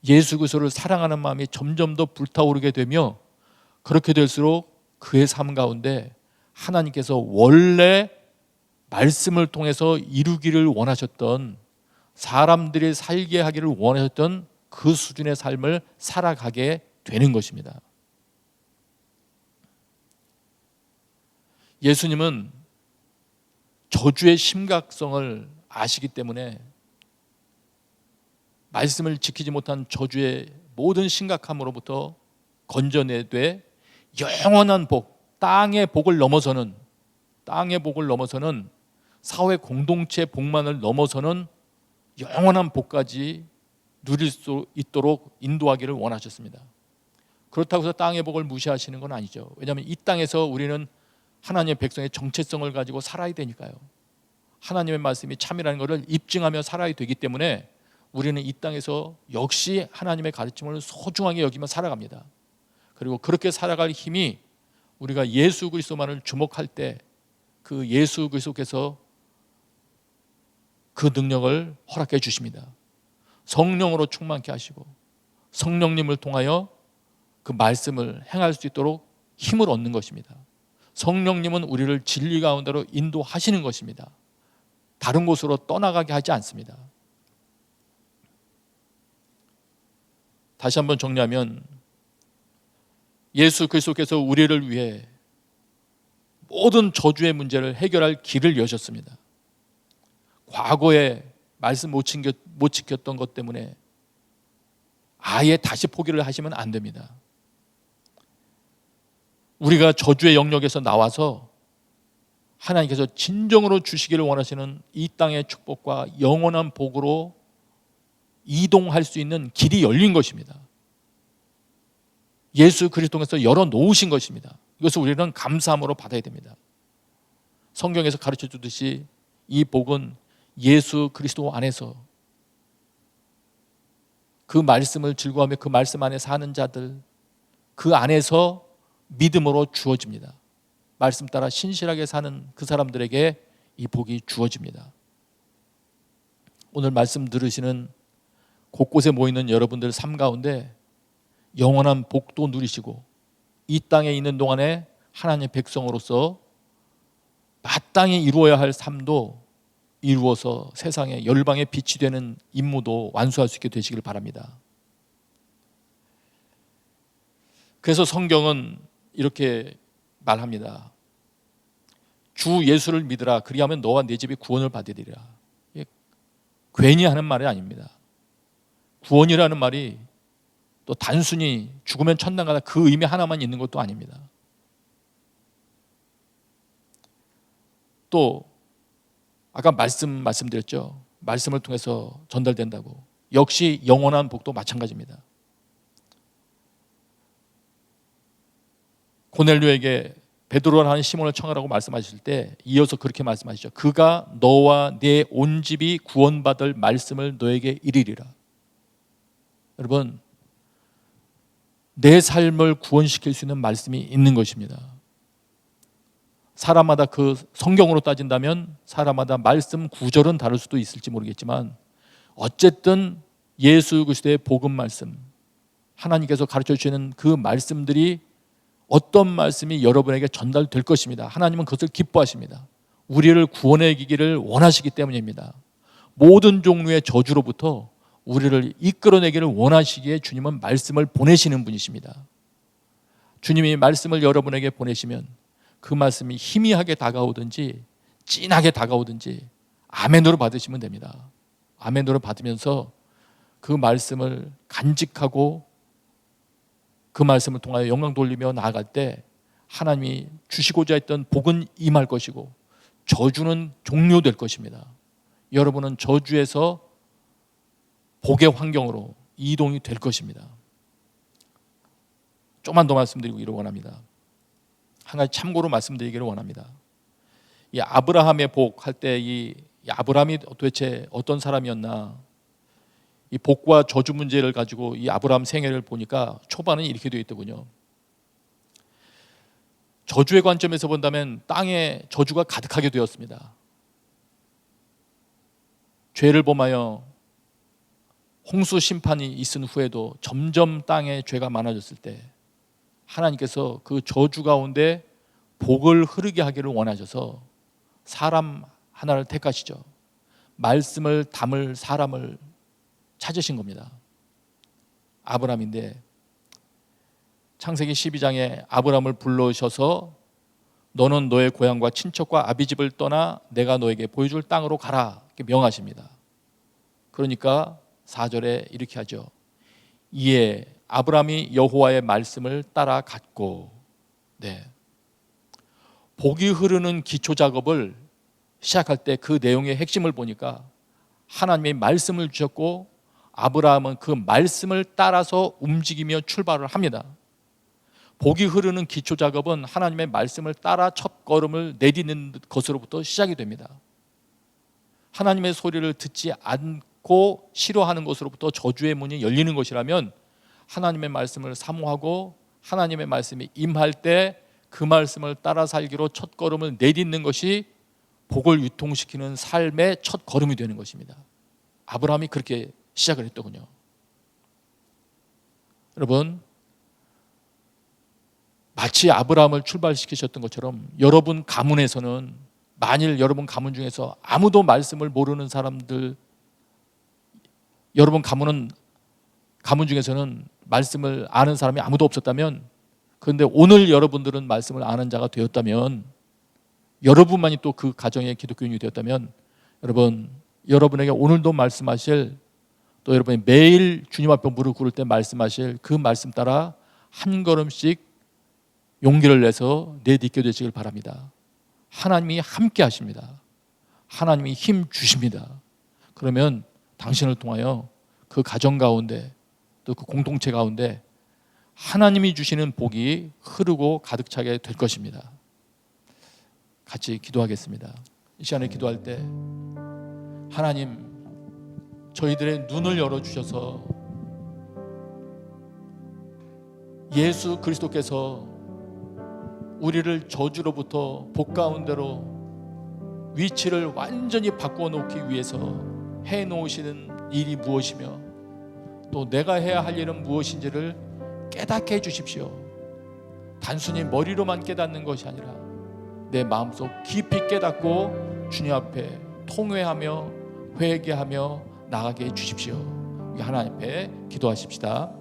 예수 그리스도를 사랑하는 마음이 점점 더 불타오르게 되며 그렇게 될수록 그의 삶 가운데 하나님께서 원래 말씀을 통해서 이루기를 원하셨던, 사람들이 살게 하기를 원하셨던 그 수준의 삶을 살아가게 되는 것입니다. 예수님은 저주의 심각성을 아시기 때문에 말씀을 지키지 못한 저주의 모든 심각함으로부터 건져내되 영원한 복, 땅의 복을 넘어서는 사회 공동체 복만을 넘어서는 영원한 복까지 누릴 수 있도록 인도하기를 원하셨습니다. 그렇다고 해서 땅의 복을 무시하시는 건 아니죠. 왜냐하면 이 땅에서 우리는 하나님의 백성의 정체성을 가지고 살아야 되니까요. 하나님의 말씀이 참이라는 것을 입증하며 살아야 되기 때문에 우리는 이 땅에서 역시 하나님의 가르침을 소중하게 여기며 살아갑니다. 그리고 그렇게 살아갈 힘이 우리가 예수 그리스도만을 주목할 때 그 예수 그리스도께서 그 능력을 허락해 주십니다. 성령으로 충만케 하시고 성령님을 통하여 그 말씀을 행할 수 있도록 힘을 얻는 것입니다. 성령님은 우리를 진리 가운데로 인도하시는 것입니다. 다른 곳으로 떠나가게 하지 않습니다. 다시 한번 정리하면 예수 그리스도께서 우리를 위해 모든 저주의 문제를 해결할 길을 여셨습니다. 과거에 말씀 못 지켰던 것 때문에 아예 다시 포기를 하시면 안 됩니다. 우리가 저주의 영역에서 나와서 하나님께서 진정으로 주시기를 원하시는 이 땅의 축복과 영원한 복으로 이동할 수 있는 길이 열린 것입니다. 예수 그리스도께서 열어놓으신 것입니다. 이것을 우리는 감사함으로 받아야 됩니다. 성경에서 가르쳐 주듯이 이 복은 예수 그리스도 안에서 그 말씀을 즐거워하며 그 말씀 안에 사는 자들, 그 안에서 믿음으로 주어집니다. 말씀 따라 신실하게 사는 그 사람들에게 이 복이 주어집니다. 오늘 말씀 들으시는 곳곳에 모이는 여러분들 삶 가운데 영원한 복도 누리시고 이 땅에 있는 동안에 하나님의 백성으로서 마땅히 이루어야 할 삶도 이루어서 세상에 열방의 빛이 되는 임무도 완수할 수 있게 되시길 바랍니다. 그래서 성경은 이렇게 말합니다. 주 예수를 믿으라. 그리하면 너와 네 집이 구원을 받으리라. 괜히 하는 말이 아닙니다. 구원이라는 말이 또 단순히 죽으면 천당 가다 그 의미 하나만 있는 것도 아닙니다. 또 아까 말씀드렸죠. 말씀을 통해서 전달된다고. 역시 영원한 복도 마찬가지입니다. 고넬료에게 베드로라 하는 시몬을 청하라고 말씀하실 때 이어서 그렇게 말씀하시죠. 그가 너와 네 온 집이 구원받을 말씀을 너에게 이르리라. 여러분, 내 삶을 구원시킬 수 있는 말씀이 있는 것입니다. 사람마다 그 성경으로 따진다면 사람마다 말씀 구절은 다를 수도 있을지 모르겠지만 어쨌든 예수 그리스도의 복음 말씀, 하나님께서 가르쳐 주시는 그 말씀들이 어떤 말씀이 여러분에게 전달될 것입니다. 하나님은 그것을 기뻐하십니다. 우리를 구원하기를 원하시기 때문입니다. 모든 종류의 저주로부터 우리를 이끌어내기를 원하시기에 주님은 말씀을 보내시는 분이십니다. 주님이 말씀을 여러분에게 보내시면 그 말씀이 희미하게 다가오든지 진하게 다가오든지 아멘으로 받으시면 됩니다. 아멘으로 받으면서 그 말씀을 간직하고 그 말씀을 통하여 영광 돌리며 나아갈 때 하나님이 주시고자 했던 복은 임할 것이고 저주는 종료될 것입니다. 여러분은 저주에서 복의 환경으로 이동이 될 것입니다. 조금만 더 말씀드리기를 원합니다. 한 가지 참고로 말씀드리기를 원합니다. 이 아브라함의 복 할 때 이 아브라함이 도대체 어떤 사람이었나, 이 복과 저주 문제를 가지고 이 아브라함 생애를 보니까 초반은 이렇게 되어 있더군요. 저주의 관점에서 본다면 땅에 저주가 가득하게 되었습니다. 죄를 범하여 홍수 심판이 있은 후에도 점점 땅에 죄가 많아졌을 때 하나님께서 그 저주 가운데 복을 흐르게 하기를 원하셔서 사람 하나를 택하시죠. 말씀을 담을 사람을 찾으신 겁니다. 아브라함인데 창세기 12장에 아브라함을 불러셔서 너는 너의 고향과 친척과 아비집을 떠나 내가 너에게 보여줄 땅으로 가라 이렇게 명하십니다. 그러니까 4절에 이렇게 하죠. 이에 아브라함이 여호와의 말씀을 따라갔고, 복이 흐르는 기초 작업을 시작할 때 그 내용의 핵심을 보니까 하나님의 말씀을 주셨고 아브라함은 그 말씀을 따라서 움직이며 출발을 합니다. 복이 흐르는 기초 작업은 하나님의 말씀을 따라 첫 걸음을 내딛는 것으로부터 시작이 됩니다. 하나님의 소리를 듣지 않고 싫어하는 것으로부터 저주의 문이 열리는 것이라면 하나님의 말씀을 사모하고 하나님의 말씀이 임할 때 그 말씀을 따라 살기로 첫 걸음을 내딛는 것이 복을 유통시키는 삶의 첫 걸음이 되는 것입니다. 아브라함이 그렇게 시작을 했더군요. 여러분, 마치 아브라함을 출발시키셨던 것처럼 여러분 가문에서는, 만일 여러분 가문 중에서 아무도 말씀을 모르는 사람들, 여러분 가문 중에서는 말씀을 아는 사람이 아무도 없었다면, 그런데 오늘 여러분들은 말씀을 아는 자가 되었다면, 여러분만이 또 그 가정의 기독교인이 되었다면, 여러분에게 오늘도 말씀하실, 또 여러분이 매일 주님 앞에 무릎 꿇을 때 말씀하실 그 말씀 따라 한 걸음씩 용기를 내서 내딛게 되시길 바랍니다. 하나님이 함께 하십니다. 하나님이 힘 주십니다. 그러면 당신을 통하여 그 가정 가운데, 또 그 공동체 가운데 하나님이 주시는 복이 흐르고 가득 차게 될 것입니다. 같이 기도하겠습니다. 이 시간에 기도할 때 하나님, 저희들의 눈을 열어주셔서 예수 그리스도께서 우리를 저주로부터 복 가운데로 위치를 완전히 바꾸어 놓기 위해서 해놓으시는 일이 무엇이며, 또 내가 해야 할 일은 무엇인지를 깨닫게 해주십시오. 단순히 머리로만 깨닫는 것이 아니라 내 마음속 깊이 깨닫고 주님 앞에 통회하며 회개하며 나가게 해주십시오. 하나님 앞에 기도하십시다.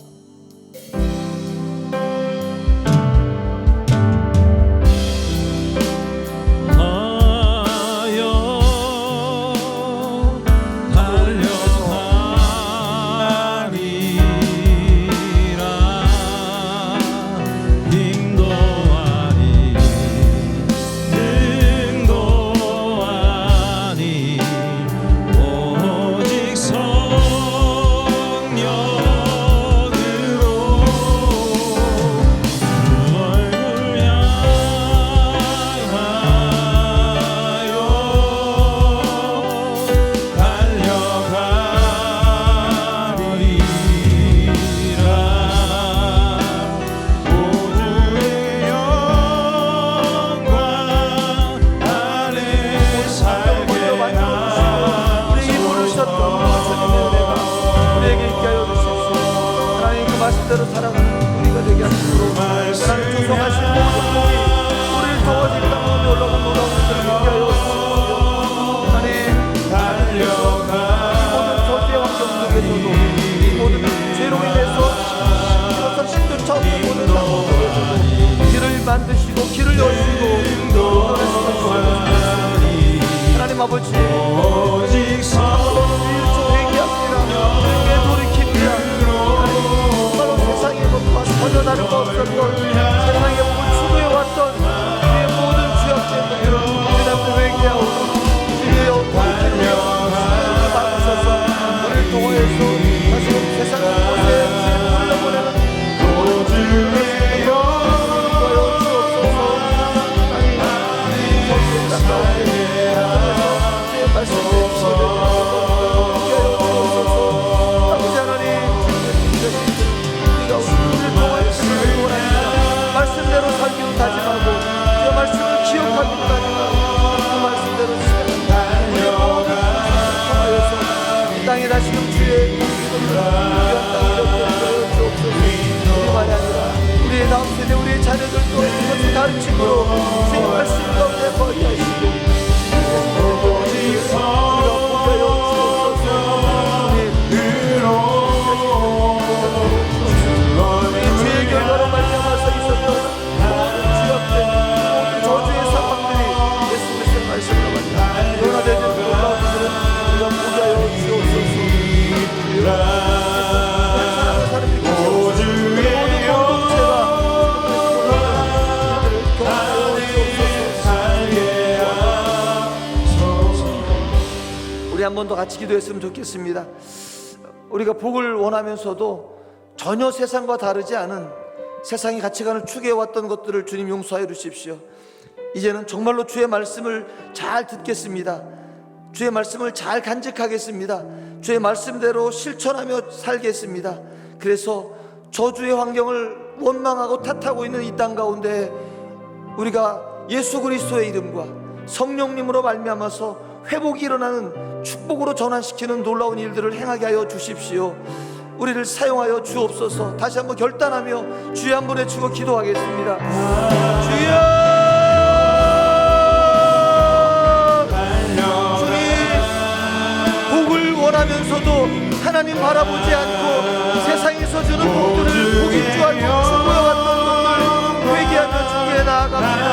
말씀대로 살아가는 우리가 되게 하시고, 하나님 조성하신 모든 복이 우리를 도와주기 가운데 올라오는 것들을 믿게 하여 주시옵소서. 하나님, 모든 절대 환경 속에서도, 이 모든 죄로 인해서 그것을 힘들차 없는 모든 상황 속에서도 길을 만드시고 길을 여시고 하나님 아버지, 오직 선을 회개합니다. 회개 돌이킵니다. 세상의 것과 전혀 다름없었던, 세상의 복을 추구해왔던 우리의 모든 죄악된 것들을 우리 앞에 회개하고 주의 돌이키며 바꾸셔서 우리를 통하여서 다시 세상 곳에 주의 불러 보내는 그 주의 영광을 주옵소서. 하나님, 저희의 가까운데 하나님께서 주의 말씀을 주시옵소서. 아버지 하나님, 말씀대로 살기로 다짐하고 그 말씀을 기억하기로 다짐하고 그 말씀대로 시간을 우리의 모든 것을 통하여서 이 땅에 다시금 주의 공기를 귀한 땅을 얻게 주옵소서. 우리만이 아니라 우리의 다음 세대, 우리의 자녀들도 이것을 가르치므로 주의 말씀 가운데 거하게 하시고 주의 결과로 말미암아서 있었던 모든 죄악된 모든 저주의 상황들이 예수 그리스도의 말씀으로 말미암아 변화되는 놀라운 일은 우리가 보게 하여 주옵소서. 사랑하는 사람들이 모든 공동체가 경험하여 주옵소서. 우리 한 번 더 같이 기도했으면 좋겠습니다. 우리가 복을 원하면서도 전혀 세상과 다르지 않은 세상의 가치관을 추구해왔던 것들을 주님 용서하여 주십시오. 이제는 정말로 주의 말씀을 잘 듣겠습니다. 주의 말씀을 잘 간직하겠습니다. 주의 말씀대로 실천하며 살겠습니다. 그래서 저주의 환경을 원망하고 탓하고 있는 이 땅 가운데 우리가 예수 그리스도의 이름과 성령님으로 말미암아서 회복이 일어나는 축복으로 전환시키는 놀라운 일들을 행하게 하여 주십시오. 우리를 사용하여 주옵소서. 다시 한번 결단하며 주의 한 분에 주고 기도하겠습니다. 주여, 원하면서도 하나님 바라보지 않고 세상에서 주는 복들을 복인 줄 알고 추구해왔던 것들 회개하며 주께 나아갑니다.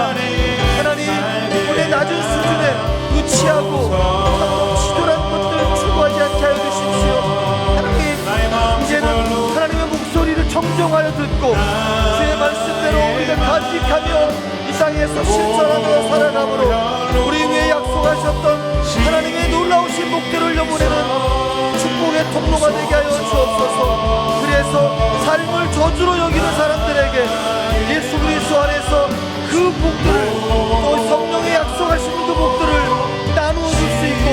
하나님, 오늘 낮은 수준에 무치하고 치졸한 것들을 추구하지 않게 하여 주십시오. 하나님, 이제는 하나님의 목소리를 청정하여 듣고 주의 말씀대로 우리가 간직하며 이 땅에서 실천하며 살아가므로 우리 위에 약속하셨던 하나님의 놀라우신 복들을 여보내는 축복의 통로가 되게 하여 주옵소서. 그래서 삶을 저주로 여기는 사람들에게 예수 그리스도 안에서 그 복들을, 또 성령의 약속하신 그 복들을 나누어 줄 수 있고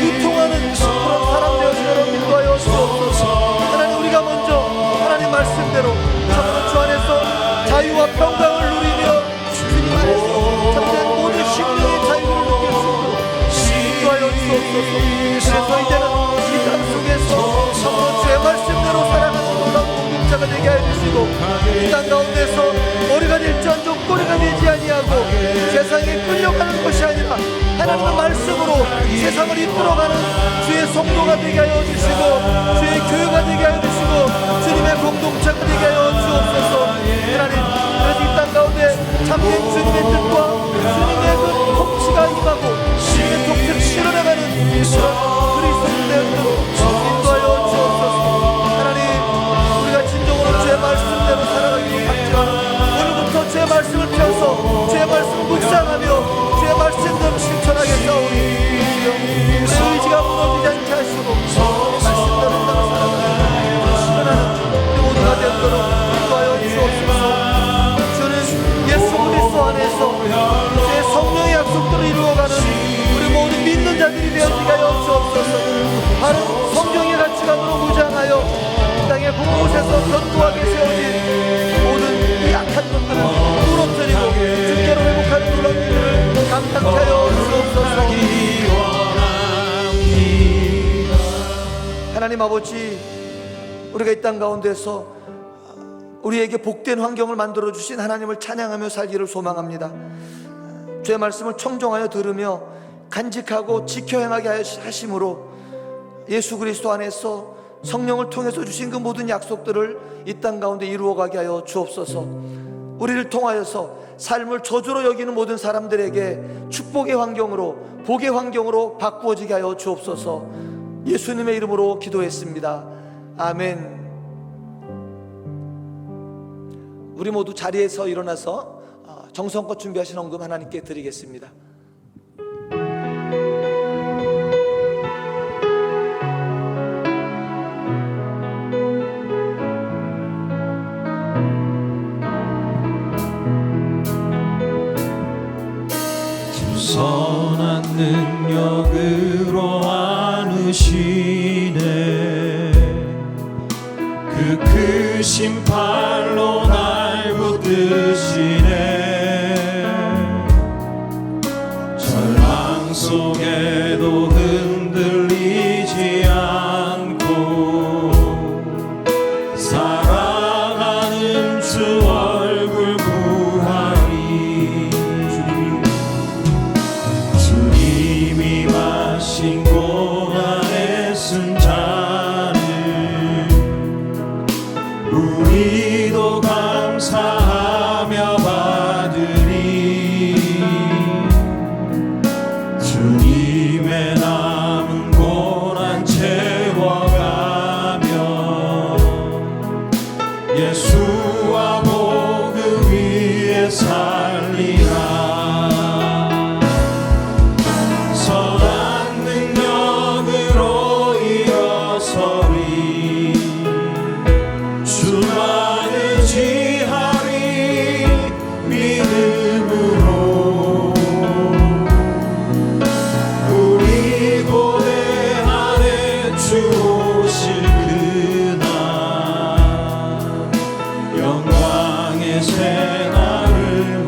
유통하는 그런 사람 되어지도록 인도하여 주옵소서. 하나님, 우리가 먼저 하나님 말씀대로 참으로 주 안에서 자유와 평강을 누리며 주님 안에서 참된 모든 심령의 자유를 느낄 수 있도록 인도하여 주옵소서. 그래서 이제는 이 땅 속에서 참으로 주의 말씀대로 살아가는 놀라운 공동체가 되게 하여 주시고 이 땅 가운데서 머리가 될지언정 꼬리가 되지 아니하고 세상에 끌려가는 것이 아니라 하나님의 말씀으로 세상을 이끌어가는 주의 성도가 되게 하여 주시고 주의 교회가 되게 하여 주시고 주님의 공동체가 되게 하여 주옵소서. 하나님, 그래서 이 땅 가운데 참된 주님의 뜻과 주님의 그 통치가 임하고 주님의 통치를 실현해가는 그리스도인들을 인도하여 주옵소서. 하나님, 우리가 진정으로 주의 말씀대로 살아가기로 작정하는 오늘부터 주의 말씀을 펴서 주의 말씀을 묵상하며 주의 말씀대로 실천하게 하오니 우리의 의지가 무너지지 않게 하시고 주의 말씀대로 따라 살아가는 실현하는 우리 모두가 되도록 인도하여 주옵소서. 주는 예수 그리스도 안에서 주의 성령의 약속들을 이루어가는 우리 모든 믿는 자들이 되어지게 하여 주옵소서. 바로 성경의 가치관으로 무장하여 이 땅의 곳곳에서 견고하게 세워진 모든 이 악한 것들을 부러뜨리고 주께로 회복하는 놀라운 일을 감당케 하여 주옵소서. 하나님 아버지, 우리가 이 땅 가운데서 우리에게 복된 환경을 만들어 주신 하나님을 찬양하며 살기를 소망합니다. 주의 말씀을 청정하여 들으며 간직하고 지켜 행하게 하심으로 예수 그리스도 안에서 성령을 통해서 주신 그 모든 약속들을 이 땅 가운데 이루어가게 하여 주옵소서. 우리를 통하여서 삶을 저주로 여기는 모든 사람들에게 축복의 환경으로, 복의 환경으로 바꾸어지게 하여 주옵소서. 예수님의 이름으로 기도했습니다. 아멘. 우리 모두 자리에서 일어나서 정성껏 준비하신 헌금 하나님께 드리겠습니다. 선한 능력으로 안으시네. 그 크신 팔로 날 붙드시네. 절망 속에도 흔들리지 않고 사랑하는 주 얼굴 구하리. 주님이 마신 고난의 쓴 잔을 우리도 감사하며 받으리. 주님의 남은 고난 채워가며 예수와 복음 위에 살리라. 선한 능력으로 일어서리. 주만 의지하리. 믿음으로 우리 고대 안에 주 오실 그날 영광의 새날을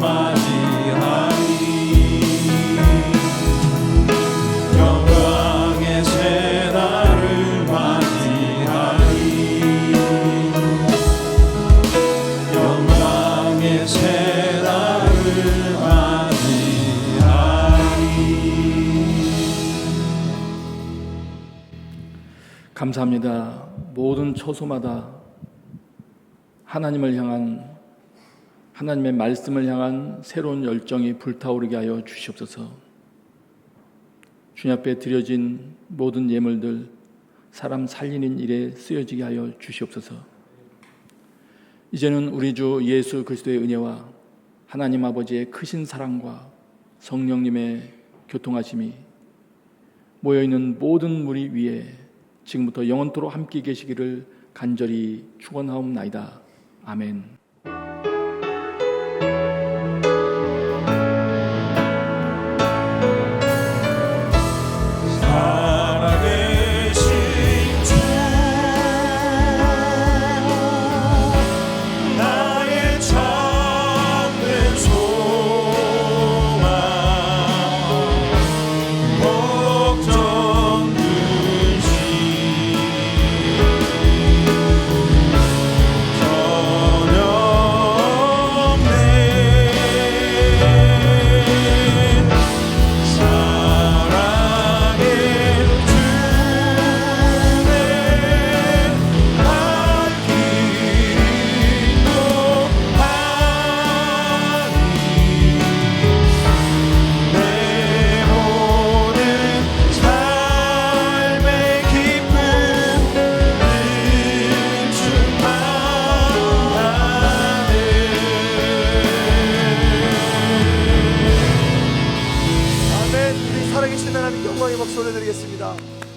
감사합니다. 모든 처소마다 하나님을 향한, 하나님의 말씀을 향한 새로운 열정이 불타오르게 하여 주시옵소서. 주님 앞에 드려진 모든 예물들 사람 살리는 일에 쓰여지게 하여 주시옵소서. 이제는 우리 주 예수 그리스도의 은혜와 하나님 아버지의 크신 사랑과 성령님의 교통하심이 모여있는 모든 무리 위에 지금부터 영원토록 함께 계시기를 간절히 축원하옵나이다. 아멘. 살아계신 주 나의 참된 소망 걱정 들지 전혀 없네 사랑의 주내 날 기도하니 내 모든 삶의 기쁨 늘 충만하네 아멘. 우리 살아계신 하나님 영광의 박수 올려드리겠습니다.